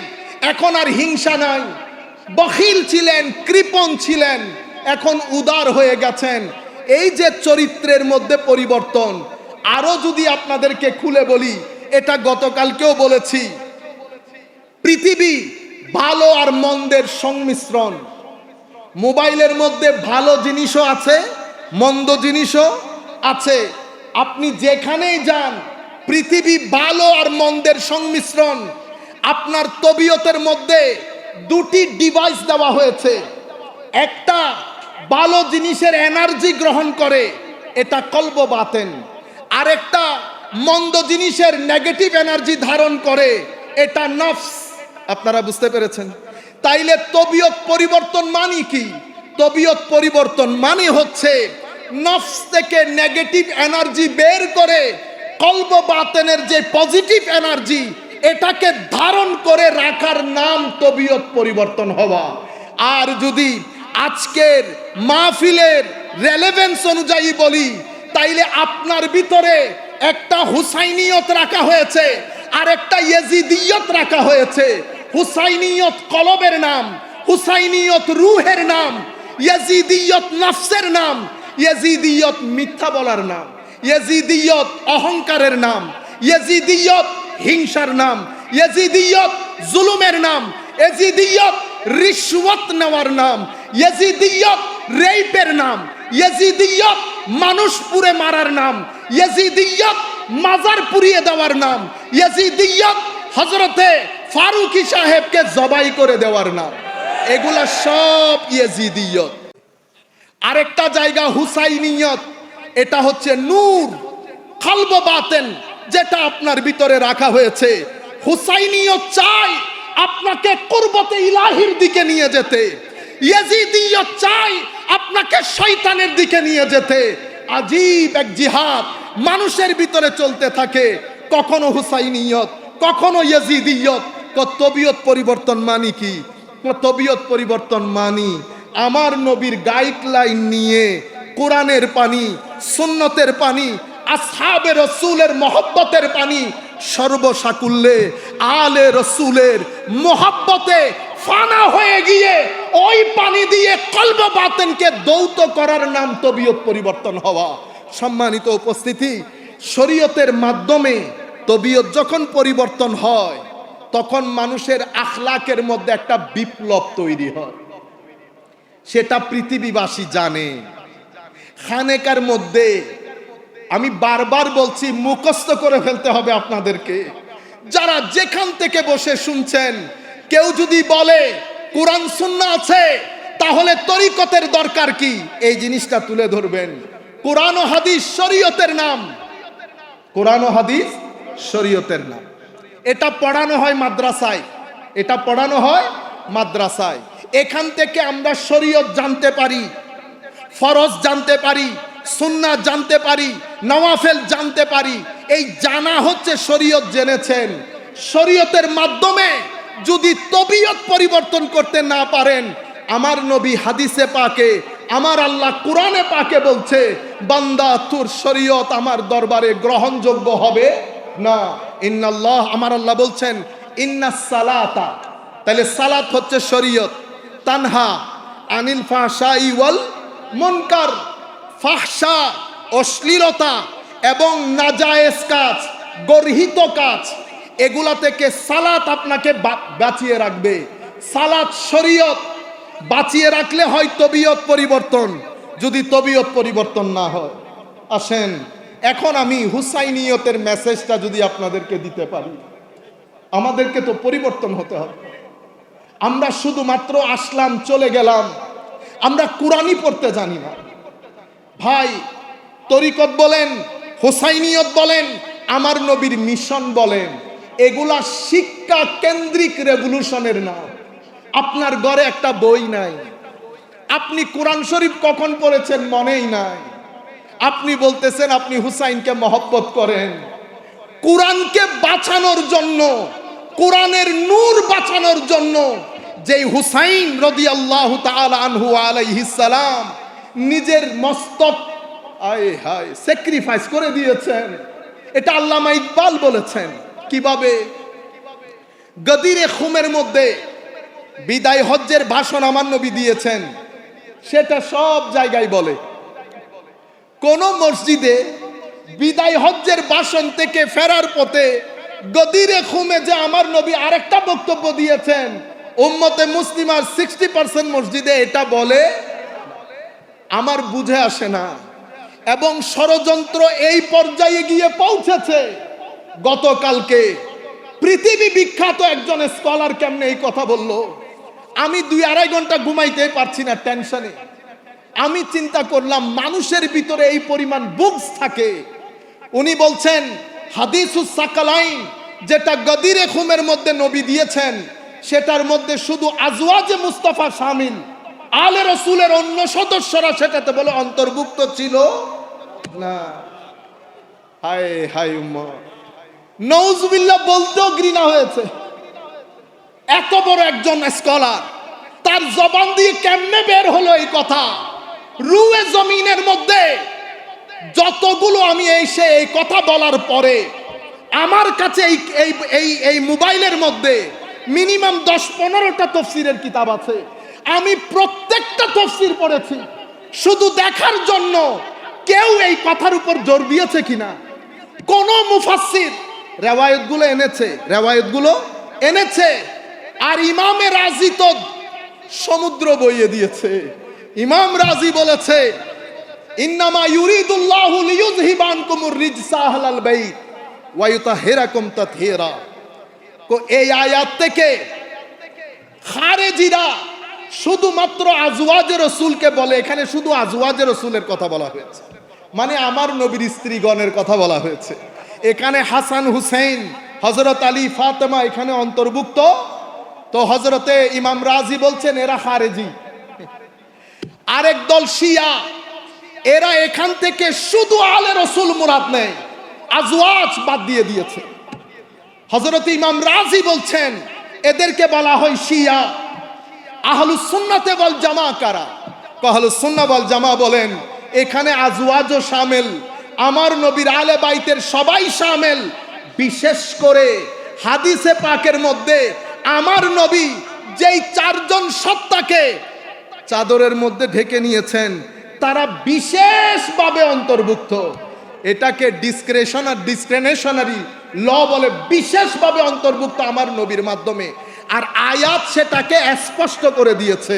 এখন আর হিংসা নাই। বখিল ছিলেন, কৃপণ ছিলেন, এখন উদার হয়ে গেছেন। এই যে চরিত্রের মধ্যে পরিবর্তন, আরো যদি আপনাদেরকে খুলে বলি, এটা গতকালকেও বলেছি, পৃথিবী ভালো আর মন্দের সংমিশ্রণ। মোবাইলের মধ্যে ভালো জিনিসও আছে, মন্দ জিনিসও আছে। আপনি যেখানেই যান, পৃথিবী ভালো আর মন্দের সংমিশ্রণ। আপনার তবিয়তের মধ্যে 2টি ডিভাইস দেওয়া হয়েছে। একটা ভালো জিনিসের এনার্জি গ্রহণ করে, এটা কলব বাতেন। আরেকটা মন্দ জিনিসের নেগেটিভ এনার্জি ধারণ করে, এটা নফস। আপনারা বুঝতে পেরেছেন? তাইলে তবিয়ত পরিবর্তন মানে কি? তবিয়ত পরিবর্তন মানে হচ্ছে নফস থেকে নেগেটিভ এনার্জি বের করে কলব বাতেনের যে পজিটিভ এনার্জি, এটাকে ধারণ করে রাখার নাম তবিয়ত পরিবর্তন হওয়া। আর যদি আজকের মাহফিলের রেলেভেন্স অনুযায়ী বলি, তাইলে আপনার ভিতরে একটা হুসাইনিয়ত রাখা হয়েছে, আর একটা ইয়াজিদিয়ত রাখা হয়েছে। হুসাইনিয়ত কলবের নাম, হুসাইনিয়ত রুহের নাম, ইয়াজিদিয়ত নফসের নাম, ইয়াজিদিয়ত মিথ্যা বলার নাম, ইয়াজিদিয়ত অহংকারের নাম, ইয়াজিদিয়ত হিংসার নাম, ইয়াজিদিয়ত জুলুমের নাম, ইয়াজিদিয়ত রিশওয়াত নেওয়ার নাম, ইয়াজিদিয়ত রেপের নাম, ইয়াজিদিয়ত মানুষ পুড়ে মারার নাম, ইয়াজিদিয়ত মাজার পুড়িয়ে দেওয়ার নাম, ইয়াজিদিয়ত হযরতে ফারুকী সাহেবকে জবাই করে দেওয়ার নাম। এগুলা সব ইয়াজিদিয়ত। আরেকটা জায়গা হুসাইনিয়ত, এটা হচ্ছে নূর কলব বাতেন, যেটা আপনার ভিতরে রাখা হয়েছে। হুসাইনিয়ত চাই আপনাকে কুরবতে ইলাহির দিকে নিয়ে যেতে, ইয়াজিদিয়ত চাই আপনাকে শয়তানের দিকে নিয়ে যেতে। আজীব এক জিহাদ মানুষের ভিতরে চলতে থাকে, কখনো হুসাইনিয়ত, কখনো ইয়াজিদিয়ত। তবিয়ত পরিবর্তন মানি কি? তবিয়ত পরিবর্তন মানি আমার নবীর গাইডলাইন নিয়ে কোরআনের পানি, সুন্নতের পানি, আসহাবে রসুলের মহব্বতের পানি সর্বসাকুল্যে আলে রসুলের মহব্বতে ফানা হয়ে গিয়ে ওই পানি দিয়ে কলব বাতেনকে দৌত করার নাম তবিয়ত পরিবর্তন হওয়া। সম্মানিত উপস্থিতি, শরীয়তের মাধ্যমে তবিয়ত যখন পরিবর্তন হয় তখন মানুষের আখলাকের মধ্যে একটা বিপ্লব তৈরি হয়, সেটা পৃথিবীবাসী জানে। খানেকার মধ্যে আমি বারবার বলছি, মুখস্থ করে ফেলতে হবে আপনাদেরকে। যারা যেখান থেকে বসে শুনছেন, কেউ যদি বলে কোরআন সুন্নাহ আছে তাহলে তরিকতের দরকার কি, এই জিনিসটা তুলে ধরবেন। কোরআন ও হাদিস শরীয়তের নাম, কোরআন ও হাদিস শরীয়তের নাম। এটা পড়ানো হয় মাদ্রাসায়, এটা পড়ানো হয় মাদ্রাসায়। এখান থেকে আমরা শরীয়ত জানতে পারি, ফরজ জানতে পারি, সুন্নাহ জানতে পারি, নওয়াফেল জানতে পারি। এই জানা হচ্ছে শরীয়ত জেনেছেন। শরীয়তের মাধ্যমে যদি তবিয়ত পরিবর্তন করতে না পারেন, আমার নবী হাদিসে পাকে, আমার আল্লাহ কোরআনে পাকে বলছে, বান্দা তোর শরীয়ত আমার দরবারে গ্রহণযোগ্য হবে না। ইন্নাল্লাহ, আমার আল্লাহ বলছেন ইন্নাস সালাতা, তাহলে সালাত হচ্ছে শরীয়ত। তানহা আনিল ফাহশাই ওয়াল মুনকার, ফাহশা অশ্লীলতা এবং নাজায়েজ কাজ, গর্হিত কাজ, এগুলা থেকে সালাত আপনাকে বাঁচিয়ে রাখবে। সালাত শরীয়ত বাঁচিয়ে রাখলে হয় তবিয়ত পরিবর্তন। যদি তবিয়ত পরিবর্তন না হয়, আসেন এখন আমি হুসাইনিয়তের মেসেজটা যদি আপনাদেরকে দিতে পারি। আমাদেরকে তো পরিবর্তন হতে হবে। আমরা শুধুমাত্র আসলাম চলে গেলাম, আমরা কোরআনই পড়তে জানি না। ভাই, তরিকত বলেন, হুসাইনিয়ত বলেন, আমার নবীর মিশন বলেন, এগুলা শিক্ষা কেন্দ্রিক রেভলিউশনের নাম। আপনার ঘরে একটা বই নাই, আপনি কোরআন শরীফ কখন পড়েছেন মনেই নাই, আপনি বলতেছেন আপনি হুসাইনকে মহব্বত করেন। কোরআনকে বাঁচানোর জন্য, কোরআনের নূর বাঁচানোর জন্য যেই হুসাইন রাদিয়াল্লাহু তাআলা আনহু আলাইহিস সালাম নিজের মস্তক আয় হায় স্যাক্রিফাইস করে দিয়েছেন, এটা আল্লামা ইকবাল বলেছেন। কিভাবে? গদিরে খুমের মধ্যে বিদায় হজ্জের ভাষণ আমার নবী দিয়েছেন, সেটা সব জায়গায় বলে। কোন মসজিদে বিদায় হজ্জের ভাষণ থেকে ফেরার পথে গদিরে খুমে যে আমার নবী আরেকটা বক্তব্য দিয়েছেন, উম্মতে মুসলিমার 60% মসজিদে এটা বলে, আমার বুঝে আসে না। এবং ষড়যন্ত্র এই পর্যায়ে গিয়ে পৌঁছেছে, গতকালকে পৃথিবী বিখ্যাত একজন স্কলার কেমনে এই কথা বলল, আমি 2-2.5 ঘন্টা ঘুমাইতেই পারছি না টেনশনে। আমি চিন্তা করলাম মানুষের ভিতরে এই পরিমাণ বুকস থাকে। উনি বলছেন হাদিসুস সাকালাইন, যেটা গদিরে খুমের মধ্যে নবী দিয়েছেন, সেটার মধ্যে শুধু আজওয়াজে মুস্তাফা শামিল, আলে রসুলের অন্য সদস্যরা সেটাতে বলে অন্তর্ভুক্ত ছিল না। হায় হায় উম্মত, নাউজুবিল্লাহ বলতেও ঘৃণা হয়েছে। এত বড় একজন স্কলার, তার জবান দিয়ে কেমনে বের হলো এই কথা? রুয়ে জমিনের মধ্যে যতগুলো আমি এই কথা বলার পরে আমার কাছে এই মোবাইলের মধ্যে মিনিমাম 10-15টা তফসিরের কিতাব আছে। আমি প্রত্যেকটা তফসির পড়েছি শুধু দেখার জন্য কেউ এই কথার উপর জোর দিয়েছে কিনা। কোন মুফাসসির রেওয়ায়েতগুলো এনেছে, আর ইমামে রাজি তো সমুদ্র বইয়ে দিয়েছে। ইমাম রাজি বলেছে, ইন্নামা ইউরিদুল্লাহু লিইয়ুযহিবা আনকুমুর রিজসা আহলাল বাইত ওয়া ইউতাহহিরাকুম তাতহীরা। এই আয়াত থেকে খারেজিরা শুধুমাত্র আজওয়াজে রাসূলকে বলে, এখানে শুধু আজওয়াজে রাসূলের কথা বলা হয়েছে, মানে আমার নবীর স্ত্রীগণের কথা বলা হয়েছে। এখানে হাসান হুসাইন, হযরত আলী, ফাতেমা এখানে অন্তর্ভুক্ত। তো হযরতে ইমাম রাজি বলছেন এরা খারেজি। আরেক দল শিয়া, এরা এখান থেকে শুধু আলে রাসূল মুরাদ নেয়, আজওয়াজ বাদ দিয়ে দিয়েছে। হযরত ইমাম রাজি বলছেন এদেরকে বলা হয় শিয়া। আহলুস সুন্নাতে ওয়াল জামা কারা? আহলুস সুন্নাহ ওয়াল জামা বলেন এখানে আজওয়াজও শামিল, আমার নবীর আলে বাইতের সবাই শামিল। বিশেষ করে হাদিসে পাকের মধ্যে আমার নবী যেই চারজন সত্তাকে চাদরের মধ্যে ঢেকে নিয়েছেন তারা বিশেষভাবে অন্তর্ভুক্ত। এটাকে ডিসক্রিশনারি ল বলে, বিশেষভাবে অন্তর্ভুক্ত আমার নবীর মাধ্যমে। আর আয়াত সেটাকে স্পষ্ট করে দিয়েছে।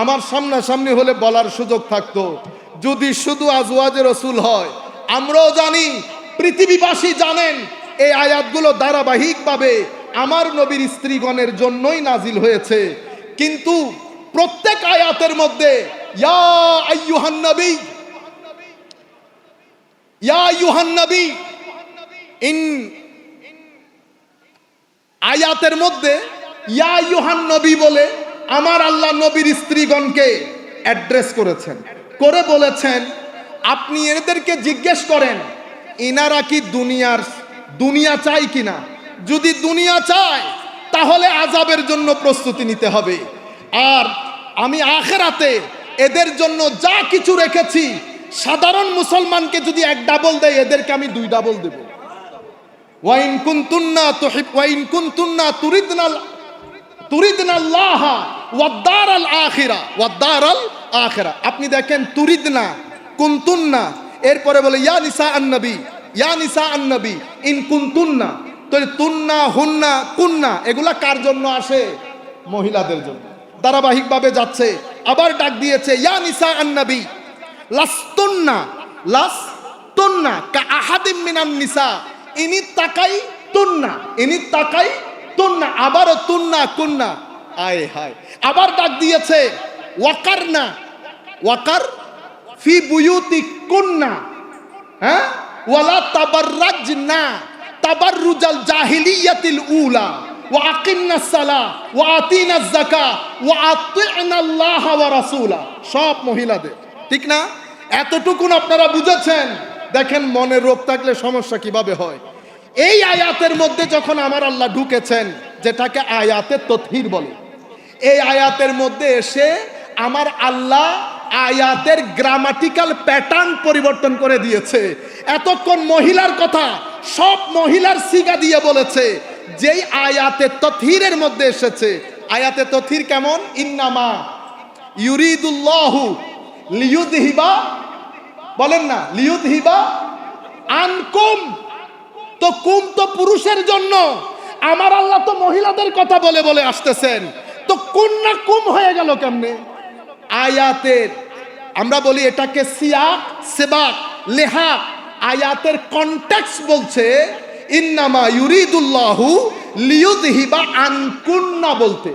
আমার সামনাসামনি হলে বলার সুযোগ থাকতো, যদি শুধু আজওয়াজে রাসূল হয়। আমরাও জানি, পৃথিবীবাসী জানেন, এই আয়াতগুলো ধারাবাহিকভাবে আমার নবীর স্ত্রীগণের জন্যই নাজিল হয়েছে। কিন্তু প্রত্যেক আয়াতের মধ্যে ইয়া আইয়ুহান নবী, ইয়া আইয়ুহান নবী, আয়াতের মধ্যে ইয়া আইয়ুহান নবী বলে আমার আল্লাহ নবীর স্ত্রীগণকে অ্যাড্রেস করেছেন, করে বলেছেন আপনি এদেরকে জিজ্ঞেস করেন ইনারা কি দুনিয়া চাই কিনা। যদি দুনিয়া চায় তাহলে আযাবের জন্য প্রস্তুতি নিতে হবে। আর আমি আখিরাতে এদের জন্য যা কিছু রেখেছি, সাধারণ মুসলমানকে যদি এক ডাবল দেয়, এদেরকে আমি 2 ডাবল দেব। ওয়াইন কুনতুন্না তুরিদনাল্লাহ ওয়াদ-দারাল আখিরা। আপনি দেখেন তুরিদনা, কুনতুন্না, এরপরে বলে ইয়া নিসা আন-নবী, ইয়া নিসা আন-নবী ইন কুনতুন্না। তো তুন্না, হুন্না, কুন্না এগুলা কার জন্য আসে? মহিলাদের জন্য। ধারাবাহিকভাবে যাচ্ছে। আবার ডাক দিয়েছে ইয়া নিসা আন-নবী লাস্তুন্না কা আহাদিম মিনান নিসা ইনিত্তাকাই তুন্না। আবারও তুন্না, কুন্না, আয় হায়। আবার ডাক দিয়েছে ওয়াকার ফি বুয়ুতি কুন্না, হ্যাঁ, ওয়ালা তাবাররাজনা তাবাররুজাল জাহিলিয়াতিল উলা ওয়া আকিমনাস সালাহ ওয়া আতিনাজ যাকাত ওয়া আতি'নাল্লাহ ওয়া রাসূলা। সব মহিলাদের, ঠিক না? এতটুকুন আপনারা বুঝেছেন। দেখেন মনের রোগ থাকলে সমস্যা কিভাবে হয়। এই আয়াতের মধ্যে যখন আমার আল্লাহ ঢুকেছেন, যেটাকে আয়াতে তথহির বলে, এই আয়াতের মধ্যে এসে আমার আল্লাহ আয়াতের গ্রামাটিক্যাল প্যাটার্ন পরিবর্তন করে দিয়েছে। এতক্ষণ মহিলার কথা সব মহিলার সিগা দিয়ে বলেছে, যেই আয়াতে তথহিরের মধ্যে এসেছে। আয়াতে তথহির কেমন? ইন্নামা ইউরিদুল্লাহু লিইয়ুযহিবা, বলেন না, লিইয়ুযহিবা আনকুম। তো কুম তো পুরুষের জন্য, আমার আল্লাহ তো মহিলাদের কথা বলে বলে আসতেছেন। তো কুন্না কুম হয়ে গেল কেমনে? আয়াতের আমরা বলি এটাকে সিয়াক, সেবাক, লেহাক। আয়াতের কনটেক্সট বলছে ইন্নামা ইউরিদুল্লাহু লিইয়ুযহিবা আনকুন্না বলতে।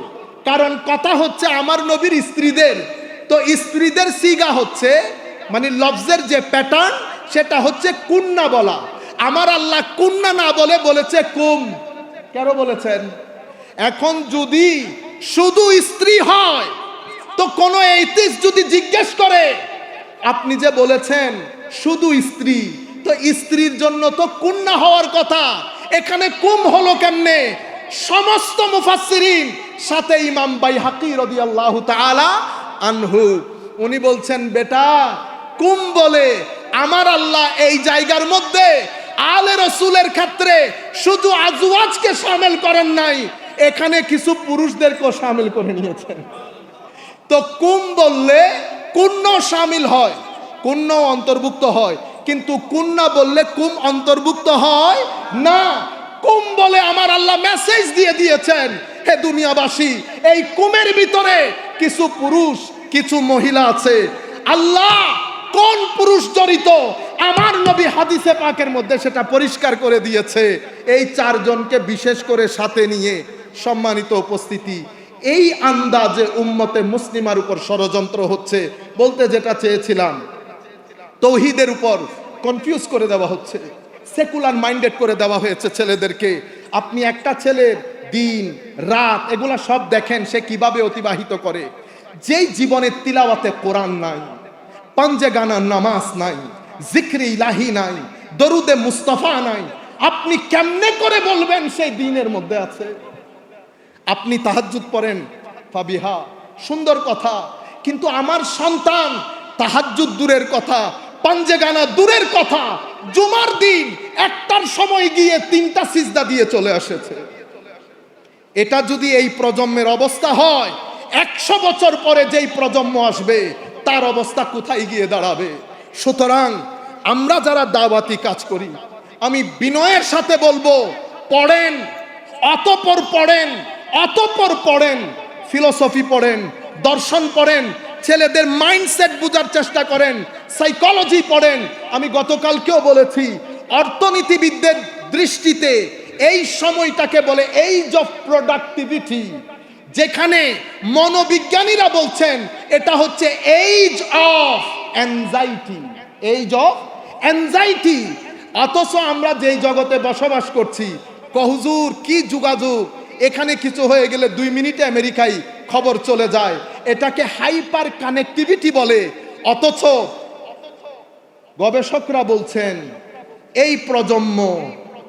কারণ কথা হচ্ছে আমার নবীর স্ত্রীদের, তো স্ত্রীদের সিগা হচ্ছে, মানে লফজের যে প্যাটার্ন সেটা হচ্ছে কুন্না বলা। আমার আল্লাহ কুন্না না বলে বলেছে কুম। কেন বলেছেন? এখন যদি শুধু স্ত্রী হয়, তো কোন এথিস্ট যদি জিজ্ঞেস করে আপনি যে বলেছেন শুধু স্ত্রী, তো স্ত্রীর জন্য তো কুন্না হওয়ার কথা, এখানে কুম হলো কেমনে? সমস্ত মুফাসসিরিন, সাথে ইমাম বাইহাকি রাদিয়াল্লাহু তাআলা আনহু, উনি বলছেন বেটা কুম বলে আমার আল্লাহ এই জায়গার মধ্যে আলে রাসূলের ক্ষেত্রে শুধু আজওয়াজকে শামিল করেন নাই, এখানে কিছু পুরুষদেরকেও শামিল করে নিয়েছেন। তো কুম বললে কুন্ন শামিল হয়, কুন্ন অন্তর্ভুক্ত হয়, কিন্তু কুন্না বললে কুম অন্তর্ভুক্ত হয় না। কুম বলে আমার আল্লাহ মেসেজ দিয়ে দিয়েছেন হে দুনিয়াবাসী, এই কুমের ভিতরে কিছু পুরুষ কিছু মহিলা আছে। আল্লাহ কোন পুরুষ জড়িত আমার নবী হাদিসে পাকের মধ্যে সেটা পরিষ্কার করে দিয়েছে। এই চারজনকে বিশেষ করে সাথে নিয়ে সম্মানিত উপস্থিতি, এই আন্দাজে উম্মতে মুসলিমার উপর ষড়যন্ত্র হচ্ছে। বলতে যেটা চেয়েছিলাম, তৌহিদের উপর কনফিউজ করে দেওয়া হচ্ছে, সেকুলার মাইন্ডেড করে দেওয়া হয়েছে ছেলেদেরকে। আপনি একটা ছেলের দিন রাত এগুলা সব দেখেন, সে কিভাবে অতিবাহিত করে। যেই জীবনের তিলাওয়াতে কোরআন নাই, পাঞ্জে গানা নামাজ নাই, জিক্রে ইলাহি নাই, দরুদে মুস্তাফা নাই, আপনি কেমনে করে বলবেন সেই দিনের মধ্যে আছে? আপনি তাহাজ্জুদ পড়েন, ফাবিহা, সুন্দর কথা, কিন্তু আমার সন্তান তাহাজ্জুদ দূরের কথা, পাঞ্জে গানা দূরের কথা, জুমার দিন একটার সময় গিয়ে 3টা সিজদা দিয়ে চলে এসেছে। এটা যদি এই প্রজন্মের অবস্থা হয়, 100 বছর পরে যেই প্রজন্ম আসবে তার অবস্থা কোথায় গিয়ে দাঁড়াবে? সুতরাং আমরা যারা দাওয়াতি কাজ করি, আমি বিনয়ের সাথে বলবো, পড়েন, অতঃপর পড়েন, অতঃপর পড়েন, ফিলোসফি পড়েন, দর্শন পড়েন, ছেলেদের মাইন্ডসেট বোঝার চেষ্টা করেন, সাইকোলজি পড়েন। আমি গতকালকেও বলেছি, অর্থনীতিবিদদের দৃষ্টিতে এই সময়টাকে বলে এইজ অফ প্রোডাক্টিভিটি, যেখানে মনোবিজ্ঞানীরা বলছেন এটা হচ্ছে age of anxiety, age of anxiety. অথচ আমরা যেই জগতে বসবাস করছি, হুজুর কি যোগাযোগ, এখানে কিছু হয়ে গেলে 2 মিনিটে আমেরিকায় খবর চলে যায়, এটাকে হাইপার কানেক্টিভিটি বলে। অথচ গবেষকরা বলছেন এই প্রজন্ম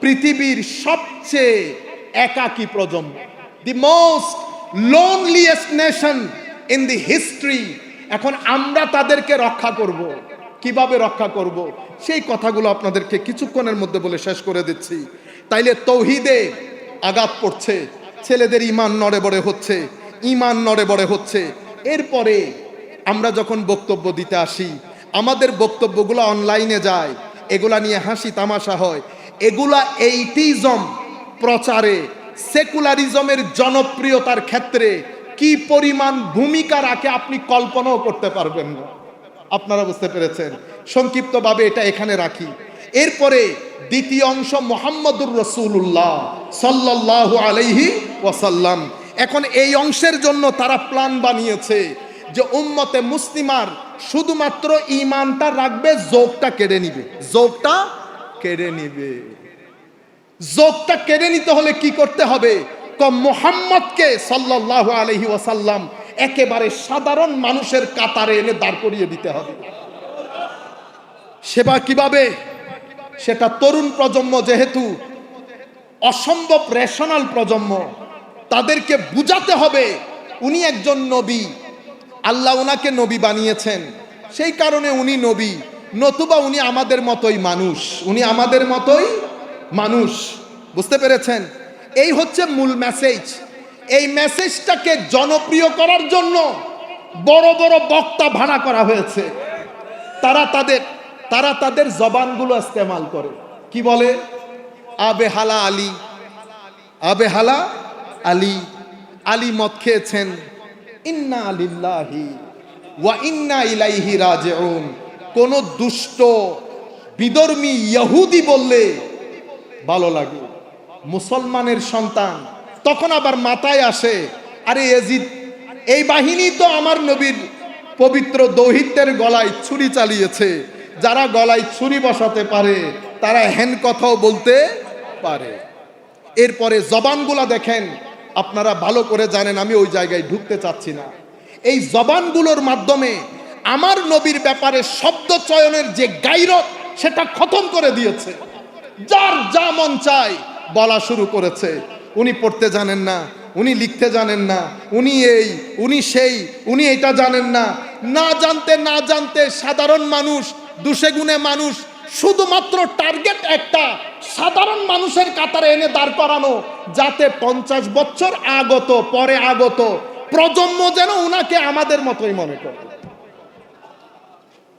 পৃথিবীর সবচেয়ে একাকী প্রজন্ম, the most loneliest nation in the history. এখন আমরা তাদেরকে রক্ষা করব, কিভাবে রক্ষা করব সেই কথাগুলো আপনাদেরকে কিছুক্ষণের মধ্যে বলে শেষ করে দিচ্ছি। তাইলে তৌহিদে আঘাত পড়ছে, ছেলেদের ইমান নড়ে বড়ে হচ্ছে, ইমান নড়ে বড়ে হচ্ছে। এরপরে আমরা যখন বক্তব্য দিতে আসি, আমাদের বক্তব্যগুলো অনলাইনে যায়, এগুলা নিয়ে হাসি তামাশা হয়। এগুলা এইটিজম প্রচারে, সেকুলারিজমের জনপ্রিয়তার ক্ষেত্রে কি পরিমাণ ভূমিকা রাখে আপনি কল্পনাও করতে পারবেন না। আপনারা বুঝতে পেরেছেন? সংক্ষিপ্তভাবে এটা এখানে রাখি। এরপরে দ্বিতীয় অংশ মুহাম্মদুর রাসূলুল্লাহ সাল্লাল্লাহু আলাইহি ওয়াসাল্লাম। এখন এই অংশের জন্য তারা প্ল্যান বানিয়েছে যে উম্মতে মুসলিমার শুধুমাত্র ঈমানটা রাখবে, যোগটা কেড়ে নিবে, যোগটা কেড়ে নিবে। যোগটা কেড়ে নিতে হলে কি করতে হবে? মুহাম্মদকে সাল্লাল্লাহু আলাইহি ওয়াসাল্লাম একেবারে সাধারণ মানুষের কাতারে এনে দাঁড় করিয়ে দিতে হবে। সেবা কিভাবে? সেটা তরুণ প্রজন্ম যেহেতু অসম্ভব রেশনাল প্রজন্ম, তাদেরকে বুঝাতে হবে উনি একজন নবী, আল্লাহ ওনাকে নবী বানিয়েছেন, সেই কারণে উনি নবী, নতুবা উনি আমাদের মতোই মানুষ, উনি আমাদের মতোই মানুষ। বুঝতে পেরেছেন? এই হচ্ছে মূল মেসেজ। এই মেসেজটাকে জনপ্রিয় করার জন্য বড় বড় বক্তা ভাড়া করা হয়েছে। তারা তাদের জবানগুলো ইস্তেমাল করে, কি বলে? আবে হালা আলী, আবে হালা আলী, আলী মদ খেয়েছেন, ইন্না লিল্লাহি ওয়া ইন্না ইলাইহি রাজিউন। কোন দুষ্ট বিধর্মী ইহুদি বললে ভালো লাগে, মুসলমানের সন্তান তখন আবার মাথায় আসে, আরে এজিদ এই বাহিনী তো আমার নবীর পবিত্র দৌহিত্রের গলায় ছুরি চালিয়েছে। যারা গলায় ছুরি বসাতে পারে তারা হ্যান কথাও বলতে পারে। এরপরে জবানগুলা দেখেন, আপনারা ভালো করে জানেন, আমি ওই জায়গায় ঢুকতে চাচ্ছি না। এই জবানগুলোর মাধ্যমে আমার নবীর ব্যাপারে শব্দ চয়নের যে গায়রত, সেটা খতম করে দিয়েছে। যার যা মন চায় বলা শুরু করেছে। উনি পড়তে জানেন না, উনি লিখতে জানেন না, উনি এই, উনি সেই, উনি এটা জানেন না। না জানতে না জানতে সাধারণ মানুষ, দুষে গুণে মানুষ, শুধুমাত্র টার্গেট একটা, সাধারণ মানুষের কাতারে এনে দাঁড় করানো, যাতে 50 বছর আগত পরে আগত প্রজন্ম যেন উনাকে আমাদের মতোই মনে করে।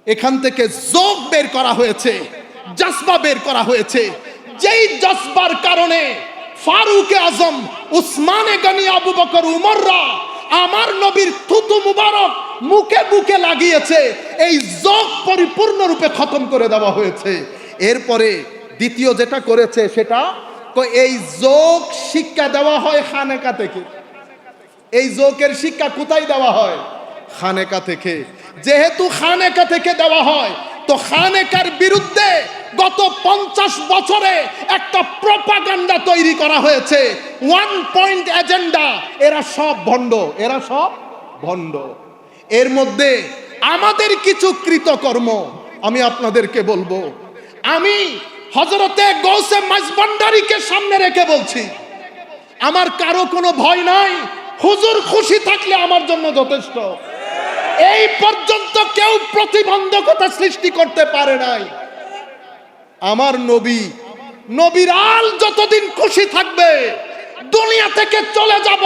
এখান থেকে যোগ বের করা হয়েছে, জজবা বের করা হয়েছে, যেই জজবার কারণে ফারুক আজম, উসমানে গনি, আবু বকর, উমররা আমার নবীর থুতু মুবারক মুখে বুকে লাগিয়েছে। এই যোগ পরিপূর্ণরূপে খতম করে দেওয়া হয়েছে। এরপরে দ্বিতীয় যেটা করেছে সেটা, এই যোগ শিক্ষা দেওয়া হয় খানেকা থেকে। এই যোগের শিক্ষা কোথায় দেওয়া হয়? খানেকা থেকে। যেহেতু খানেকা থেকে দেওয়া হয়, তো খানেকার বিরুদ্ধে গত 50 বছরে একটা প্রপাগান্ডা তৈরি করা হয়েছে, ওয়ান পয়েন্ট এজেন্ডা। এরা সব ভণ্ড, এরা সব ভণ্ড। এর মধ্যে আমাদের কিছু কৃতকর্ম আমি আপনাদেরকে বলবো। আমি হযরতে গৌসে মাঝভান্ডারীকে সামনে রেখে বলছি, আমার কারো কোনো ভয় নাই। হুজুর খুশি থাকলে আমার জন্য যথেষ্ট। এই পর্যন্ত কেউ প্রতিবন্ধকতা সৃষ্টি করতে পারে নাই। আমার নবী, নবীর আল যতদিন খুশি থাকবে, দুনিয়া থেকে চলে যাব,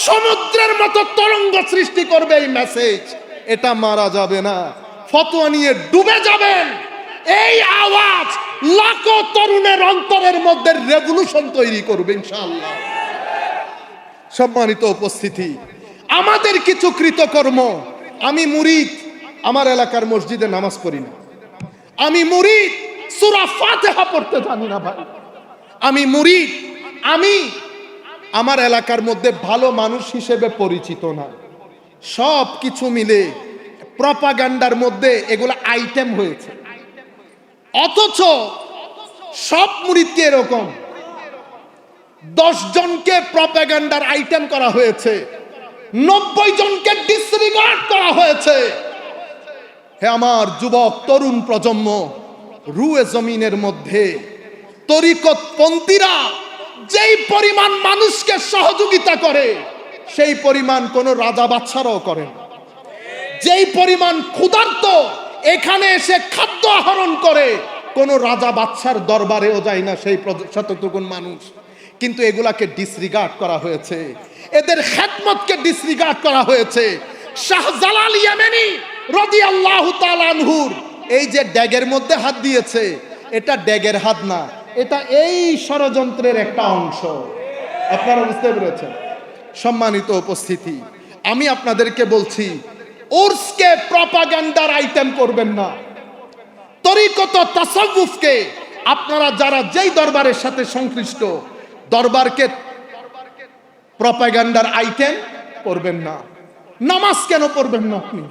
সমুদ্রের মতো তরঙ্গ সৃষ্টি করবে এই মেসেজ। এটা মারা যাবে না। ফতোয়া নিয়ে ডুবে যাবেন, এই আওয়াজ লাখো তরুণের অন্তরের মধ্যে রেভলিউশন তৈরি করবে ইনশাআল্লাহ। সম্মানিত উপস্থিতি, আমাদের কিছু কৃতকর্ম। আমি মুরিদ, আমার এলাকার মসজিদে নামাজ পড়ি না। আমি মুরিদ, সূরা ফাতিহা পড়তে জানি না ভাই। আমি মুরিদ, আমি আমার এলাকার মধ্যে ভালো মানুষ হিসেবে পরিচিত না। সব কিছু মিলে প্রপাগান্ডার মধ্যে এগুলো আইটেম হয়েছে। অথচ সব মুরিদকে এরকম 10 জনকে প্রপাগান্ডার আইটেম করা হয়েছে, 90 জনকে ডিসরিগার্ড করা হয়েছে। হে আমার যুবক তরুণ প্রজন্ম, রুয়ে জমিনের মধ্যে তরিকতপন্থীরা যেই পরিমাণ মানুষকে সহযোগিতা করে, সেই পরিমাণ কোন রাজা বাদশারাও করে না। যেই পরিমাণ ক্ষুধার্ত এখানে এসে খাদ্য আহরণ করে, কোন রাজা বাদশার দরবারেও যায় না সেই শতটুকুন মানুষ। কিন্তু এগুলাকে ডিসরিগার্ড করা হয়েছে, এদের খেদমতকে ডিসরিগার্ড করা হয়েছে। শাহজালাল ইয়ামানি রাদিয়াল্লাহু তাআলা আনহুর এই যে ড্যাগের মধ্যে হাত দিয়েছে, এটা ড্যাগের হাত না, এটা এই ষড়যন্ত্রের একটা অংশ। আপনারা বুঝতে পেরেছেন? সম্মানিত উপস্থিতি, আমি আপনাদেরকে বলছি, উর্সকে প্রপাগান্ডার আইটেম করবেন না। তরিকত তাসাউফকে আপনারা যারা যেই দরবারের সাথে সংশ্লিষ্ট, দরবারকে প্রপাগান্ডার আইটেম করবেন না। নামাজ কেন পড়বেন না আপনি?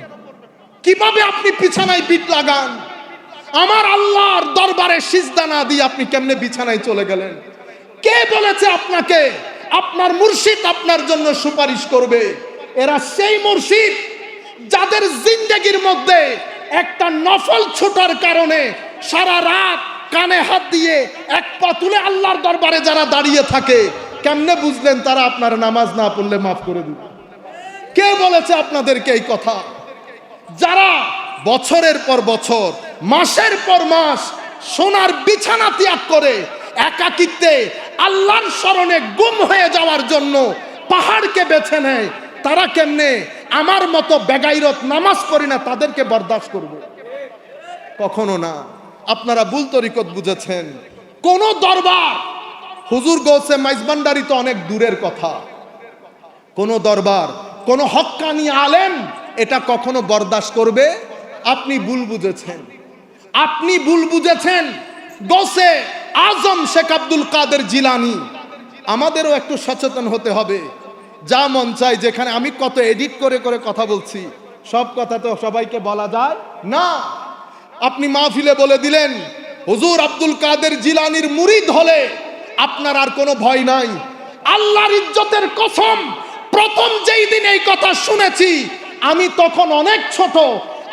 কিভাবে আপনি বিছানায় বিট লাগান? আমার আল্লাহর দরবারে সিজদা না দিয়ে আপনি কেমনে বিছানায় চলে গেলেন? কে বলেছে আপনাকে আপনার মুর্শিদ আপনার জন্য সুপারিশ করবে? এরা সেই মুর্শিদ যাদের জিন্দেগির মধ্যে একটা নফল ছুটার কারণে সারা রাত কানে হাত দিয়ে এক পা তুলে আল্লাহর দরবারে যারা দাঁড়িয়ে থাকে, কেমনে বুঝলেন তারা আপনার নামাজ না পড়লে মাফ করে দিবে? কে বলেছে আপনাদেরকে এই কথা? যারা বছরের পর বছর, মাসের পর মাস সোনার বিছানা ত্যাগ করে একাকিত্বে আল্লাহর শরণে গুম হয়ে যাওয়ার জন্য পাহাড়কে বেছে নেয়, তারা কেমনে আমার মতো বেগাইরত নামাজ পড়ি না তাদেরকে বরদাস্ত করবে? কখনো না। আপনারা ভুল তরিকত বুঝেছেন। কোন দরবার, হুজুর গৌসে মাইজভান্ডারী তো অনেক দূরের কথা, কোন দরবার, কোন হক্কানি আলেম এটা কখনো বরদাস্ত করবে? আপনি ভুল বুঝেছেন, আপনি ভুল বুঝেছেন। গৌসে আজম শেখ আব্দুল কাদের জিলানী, আমাদেরও একটু সচেতন হতে হবে। যা মন চাই, যেখানে আমি কত এডিট করে করে কথা বলছি, সব কথা তো সবাইকে বলা যায় না। আপনি মাহফিলে বলে দিলেন হুজুর আব্দুল কাদের জিলানীর মুরিদ হলে আপনার আর কোনো ভয় নাই। আল্লাহর ইজ্জতের কসম, প্রথম যেই দিন এই কথা শুনেছি আমি তখন অনেক ছোট,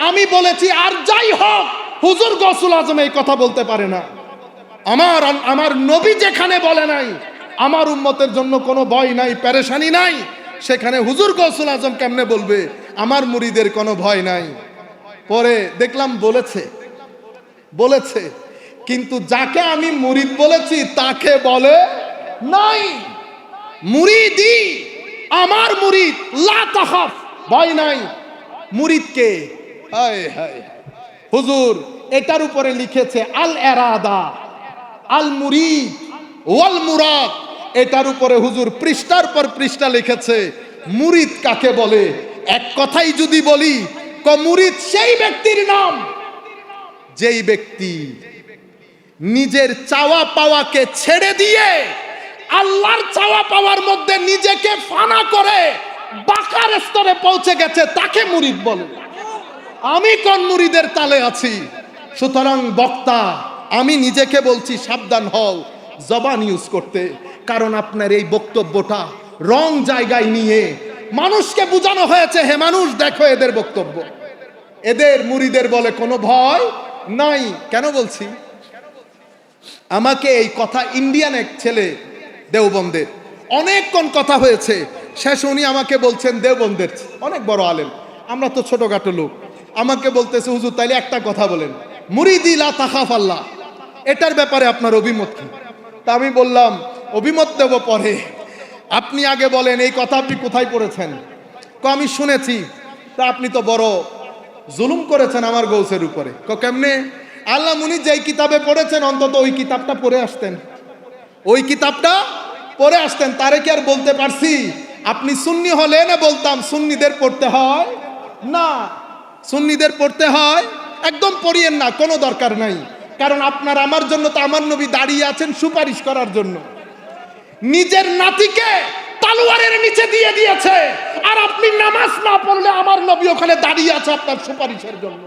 আমি বলেছি আর যাই হোক হুজুর গৌসুল আজম এই কথা বলতে পারে না। আমার নবী যেখানে বলে নাই আমার উম্মতের জন্য কোনো ভয় নাই, পেরেশানি নাই, সেখানে হুজুর গৌসুল আজম কেমনে বলবে আমার মুরিদের কোনো ভয় নাই? পরে দেখলাম বলেছে, কিন্তু যাকে আমি মুরিদ বলেছি তাকে বলে নাই। মুরিদি, আমার মুরিদ, লা তাখাফ, ভয় নাই। মুরিদকে হায় হায় হুজুর এটার উপরে লিখেছে আল এরাদা, আল মুরিদ ওয়াল মুরাদ। এটার উপরে হুজুর পৃষ্ঠার পর পৃষ্ঠা লিখেছে মুরিদ কাকে বলে। এক কথাই যদি বলি, মুরিদ সেই ব্যক্তির নাম যেই ব্যক্তি নিজের চাওয়া পাওয়াকে ছেড়ে দিয়ে আল্লাহর চাওয়া পাওয়ার মধ্যে নিজেকে ফানা করে বাকার স্তরে পৌঁছে গেছে, তাকে মুরিদ বলে। আমি কোন মুরিদের তালে আছি? সুতরাং বক্তা, আমি নিজেকে বলছি সাবধান হও জবান ইউজ করতে, কারণ আপনার এই বক্তব্যটা রং জায়গায় নিয়ে মানুষকে বোঝানো হয়েছে, হে মানুষ দেখো এদের বক্তব্য, এদের মুরিদের বলে কোনো ভয় নাই। কেন বলছি? আমাকে এই কথা ইন্ডিয়ান এক ছেলে দেওবন্দের, অনেকক্ষণ কথা হয়েছে, শেষ উনি আমাকে বলছেন, দেওবন্দের অনেক বড় আলেম, আমরা তো ছোটখাটো লোক, আমাকে বলতেছে হুজুর তাইলে একটা কথা বলেন, মুরিদি লা তাখাফ আল্লাহ, এটার ব্যাপারে আপনার অভিমত কি? তা আমি বললাম অভিমত দেব পরে, আপনি আগে বলেন এই কথা আপনি কোথায় পড়েছেন? আমি শুনেছি। তা আপনি তো বড় জুলুম করেছেন আমার গৌসের উপরে। কেমনে? আল্লাহ মুনি যেই কিতাবে পড়েছেন অন্তত ওই কিতাবটা পড়ে আসতেন, ওই কিতাবটা পড়ে আসতেন। তারে কি আর বলতে পারছি আপনি সুন্নি হলে না বলতাম সুন্নিদের পড়তে হয় না, সুন্নিদের পড়তে হয়, একদম পড়িয়েন না, কোনো দরকার নাই। কারণ আপনার আমার জন্য তো আমার নবী দাঁড়িয়ে আছেন সুপারিশ করার জন্য, নিজের নাতিকে তলোয়ারের নিচে দিয়ে দিয়েছে, আর আপনি নামাজ না পড়লে আমার নবী ওখানে দাঁড়িয়ে আছে আপনার সুপারিশের জন্য।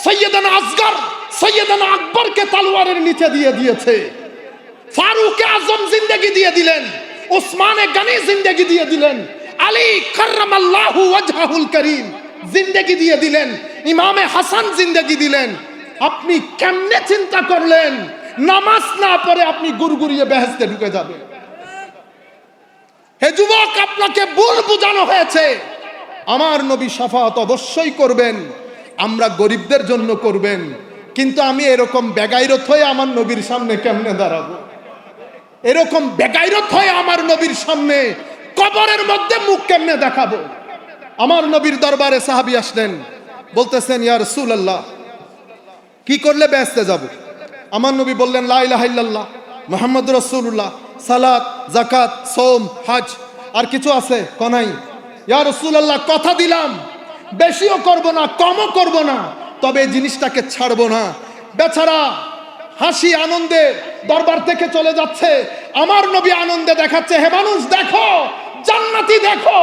সৈয়দানা আসগর সৈয়দানা আকবরকে তলোয়ারের নিচে দিয়ে দিয়েছে, ফারুক আজম জিন্দেগি দিয়ে দিলেন, উসমানে গনি জিন্দেগি দিয়ে দিলেন, আলী কাররামাল্লাহু ওয়াজহাহুল করিম জিন্দেগি দিয়ে দিলেন, ইমামে হাসান জিন্দেগি দিলেন। আপনি কেমনে চিন্তা করলেন নামাজ না পড়ে আপনি গুরগুরিয়ে বেহেশতে ঢুকে যাবেন? হে যুবক, আপনাকে ভুল বোঝানো হয়েছে। আমার নবী শাফাআত অবশ্যই করবেন, আমরা গরিবদের জন্য করবেন, কিন্তু আমি এরকম বেগাইরত হয়ে আমার নবীর সামনে কেমনে দাঁড়াবো? এরকম বেগাইরত হয়ে আমার নবীর সামনে কবরের মধ্যে মুখ কেমনে দেখাবো? আমার নবীর দরবারে সাহাবী আসলেন, বলতেছেন ইয়া রাসূলুল্লাহ কি করলে বেহেশতে যাব? আমার নবী বললেন লা ইলাহা ইল্লাল্লাহ মুহাম্মাদুর রাসূলুল্লাহ, সালাত, যাকাত, সওম, হজ, আর কিছু আছে? কোনাই। ইয়া রাসূলুল্লাহ কথা দিলাম বেশিও করব না কমও করব না, তবে এই জিনিসটাকে ছাড়বো না। বেচারা হাসি আনন্দে দরবার থেকে চলে যাচ্ছে, আমার নবী আনন্দে দেখাচ্ছে, হে মানুষ দেখো জান্নাতি, দেখো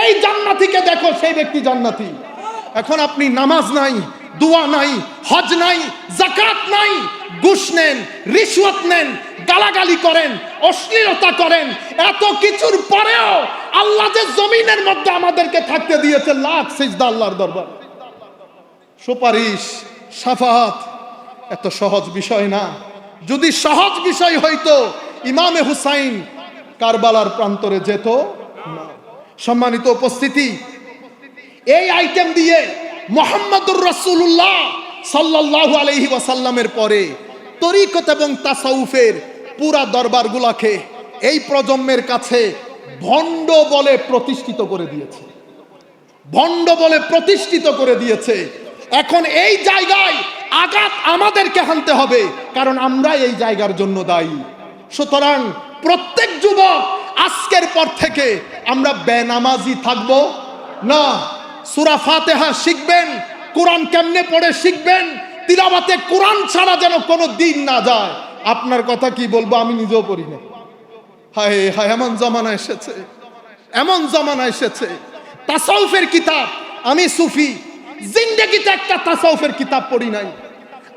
এই জান্নাতিকে দেখো, সেই ব্যক্তি জান্নাতি। এখন আপনি নামাজ নাই, দোয়া নাই, হজ নাই, যাকাত নাই, ঘুষ নেন, রিশওয়াত নেন, গালাগালি করেন, অশ্লীলতা করেন, এত কিছুর পরেও আল্লাহ যে জমিনের মধ্যে আমাদেরকে থাকতে দিয়েছে লাখ সিজদা আল্লাহর দরবার। সুপারিশ, শাফাআত এত সহজ বিষয় না। যদি সহজ বিষয় হইতো ইমামে হুসাইন কারবালার প্রান্তরে যেত না। সম্মানিত উপস্থিতি, এই আইটেম দিয়ে মুহাম্মাদুর রাসূলুল্লাহ সাল্লাল্লাহু আলাইহি ওয়াসাল্লামের পরে তরিকত এবং তাসাউফের পুরা দরবারগুলোকে এই প্রজন্মের কাছে ভণ্ড বলে প্রতিষ্ঠিত করে দিয়েছে, ভণ্ড বলে প্রতিষ্ঠিত করে দিয়েছে। এখন এই জায়গায় আঘাত আমাদেরকে হানতে হবে, কারণ আমরা এই জায়গার জন্য দায়ী। সুতরাং প্রত্যেক যুবক আজকের পর থেকে আমরা বেনামাজি থাকব না। সূরা ফাতিহা শিখবেন, কোরআন কেমনে পড়ে শিখবেন, তিলাওয়াতে কোরআন ছাড়া যেন কোনো দিন না যায়। আপনার কথা কি বলবো, আমি নিজেও পড়ি না। হায় হায়, এমন জমানা এসেছে, এমন জমানা এসেছে। তাসাউফের কিতাব, আমি সুফি, জিন্দেগিতে একটা তাসাউফের কিতাব পড়ি নাই।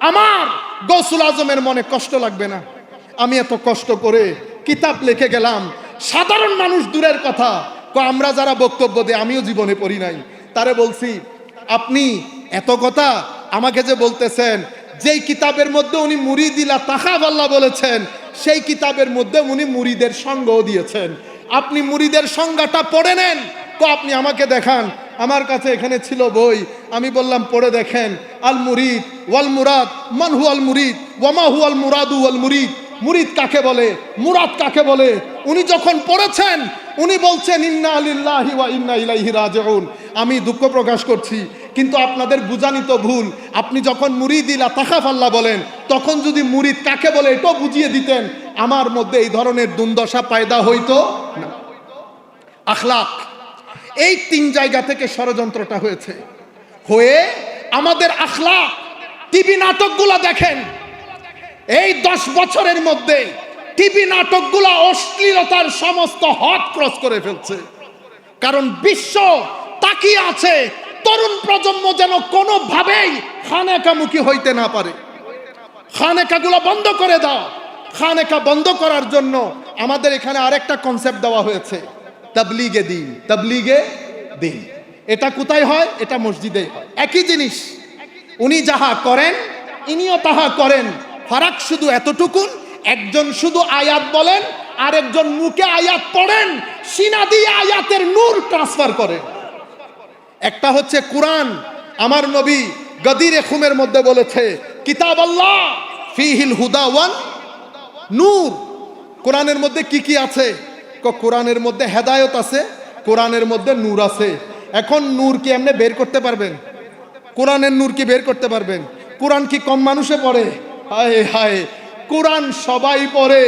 আমার গৌসুল আজমের মনে কষ্ট লাগবে না, আমি এত কষ্ট করে কিতাব লিখে গেলাম। সাধারণ মানুষ দূরের কথা, আমরা যারা বক্তব্য দেয় আমিও জীবনে পড়ি নাই। তারে বলছি আপনি এত কথা আমাকে যে বলতেছেন, যেই কিতাবের মধ্যে উনি মুরিদিলা তাখাফ আল্লাহ বলেছেন, সেই কিতাবের মধ্যে উনি মুরিদের সঙ্গও দিয়েছেন। আপনি মুরিদের সংজ্ঞাটা পড়ে নেন। আপনি আমাকে দেখান, আমার কাছে এখানে ছিল বই, আমি বললাম পড়ে দেখেন। আল মুরিদ ওয়াল মুরাদ, মান হুয়াল মুরিদ ওয়া মা হুয়াল মুরাদু ওয়াল মুরিদ, মুরিদ কাকে বলে, মুরাদ কাকে বলে। উনি যখন পড়েছেন উনি বলছেন ইন্না লিল্লাহি ওয়া ইন্না ইলাইহি রাজিউন। আমি দুঃখ প্রকাশ করছি, কিন্তু আপনাদের বুঝানি তো ভুল। আপনি যখন মুরিদিলা তাখাফ আল্লাহ বলেন, তখন যদি মুরিদ কাকে বলে এটাও বুঝিয়ে দিতেন, আমার মধ্যে এই ধরনের দুর্দশা পায়দা হইতো না। আখলাক, এই 3 জায়গা থেকে ষড়যন্ত্রটা হয়েছে। হয়ে আমাদের আখলাক, টিভি নাটকগুলো দেখেন, এই 10 বছরের মধ্যে টিভি নাটকগুলো অশ্লীলতার সমস্ত হদ ক্রস করে ফেলছে। কারণ বিশ্ব তাকিয়ে আছে তরুণ প্রজন্ম যেন কোনোভাবেই খানেকামুখী হইতে না পারে। খানেকাগুলো বন্ধ করে দাও। খানেকা বন্ধ করার জন্য আমাদের এখানে আরেকটা কনসেপ্ট দেওয়া হয়েছে, তাবলীগে দ্বীন। তাবলীগে দ্বীন এটা কোথায় হয়? এটা মসজিদে হয়। একই জিনিস, উনি যাহা করেন ইনিও তাহা করেন। ফারাক শুধু এতটুকুন, একজন শুধু আয়াত বলেন, আরেকজন মুখে আয়াত পড়েন, সিনা দিয়ে আয়াতের নূর ট্রান্সফার করেন। একটা হচ্ছে কোরআন, আমার নবী গদিরে খুমের মধ্যে বলেছে কিতাব আল্লাহ ফিহিল হুদা ওয়ান নূর। কোরআনের মধ্যে কি কি আছে? কোরআনের মধ্যে হেদায়েত আছে, কোরআনের মধ্যে নূর আছে। এখন নূর কি এমনি বের করতে পারবেন? কোরআনের নূর কি বের করতে পারবেন? কোরআন কি কম মানুষে পড়ে? হায় হায়, কোরআন সবাই পড়ে।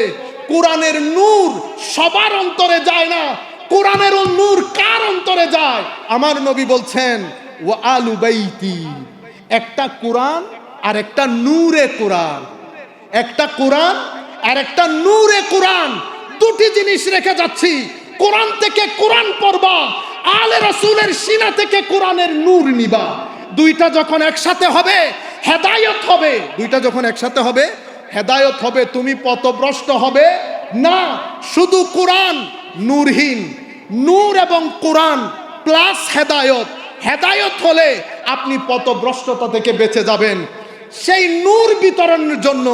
কোরআনের নূর সবার অন্তরে যায় না। কোরআনের নূর কার অন্তরে যায়? আমার নবী বলছেন ওয়া আলু বাইতি। একটা কোরআন আর একটা নূরে কোরআন, একটা কোরআন আর একটা নূরে কোরআন, দুটি জিনিস রেখে যাচ্ছি। কোরআন থেকে কোরআন পড়বা, আলে রাসূলের সিনা থেকে কোরআনের নূর নিবা। দুইটা যখন একসাথে হবে হেদায়েত হবে। দুইটা যখন একসাথে হবে হেদায়েত হবে। তুমি পথভ্রষ্ট হবে না। শুধু কোরআন নূরহীন, নূর এবং কোরআন প্লাস হেদায়েত। হেদায়েত হলে আপনি পথভ্রষ্টতা থেকে বেঁচে যাবেন। সেই নূর বিতরণের জন্য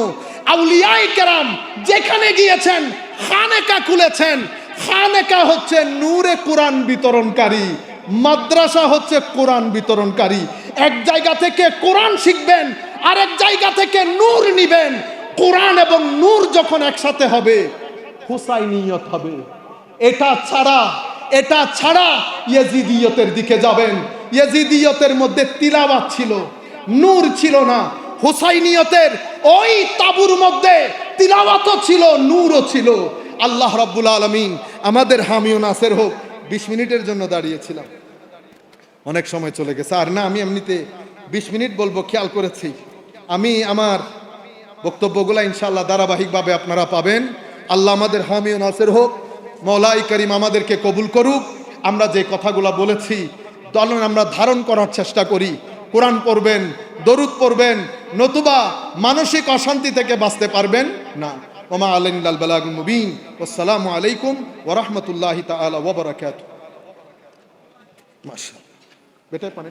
আউলিয়ায়ে কেরাম যেখানে গিয়েছেন খানেকা খুলেছেন। খানেকা হচ্ছে নূরে কোরআন বিতরণকারী, মাদ্রাসা হচ্ছে কোরআন বিতরণকারী। এক জায়গা থেকে কোরআন শিখবেন, আরেক জায়গা থেকে নূর নিবেন। কোরআন এবং নূর যখন একসাথে হবে হুসাইনিয়ত হবে। এটা ছাড়া ইয়াজিদিয়তের দিকে যাবেন। ইয়াজিদিয়তের মধ্যে তিলাওয়াত ছিল, নূর ছিল না। হুসাইনিয়তের ওই তাবুর মধ্যে তিলাওয়াতও ছিল, নূরও ছিল। আল্লাহ রাব্বুল আলামিন আমাদের হামি ও নাসের হোক। 20 মিনিটের জন্য দাঁড়িয়েছিলাম, অনেক সময় চলে গেছে। আর না, আমি এমনিতে 20 মিনিট বলবো খেয়াল করেছি। আমি আমার বক্তব্যগুলো ইনশাআল্লাহ ধারাবাহিকভাবে আপনারা পাবেন। আল্লাহ আমাদের হামি ও নাসের হোক। মওলাই করিম আমাদেরকে কবুল করুক। আমরা যে কথাগুলো বলেছি আমরা ধারণ করার চেষ্টা করি। কোরআন পড়বেন, দরুদ পড়বেন, নতুবা মানসিক অশান্তি থেকে বাঁচতে পারবেন না। ওমা আলাইনাল বালাগুল মুবিন। আসসালামু আলাইকুম ওয়া রাহমাতুল্লাহি তাআলা ওয়া বারাকাতুহু। মাশাআল্লাহ। বেটা পানি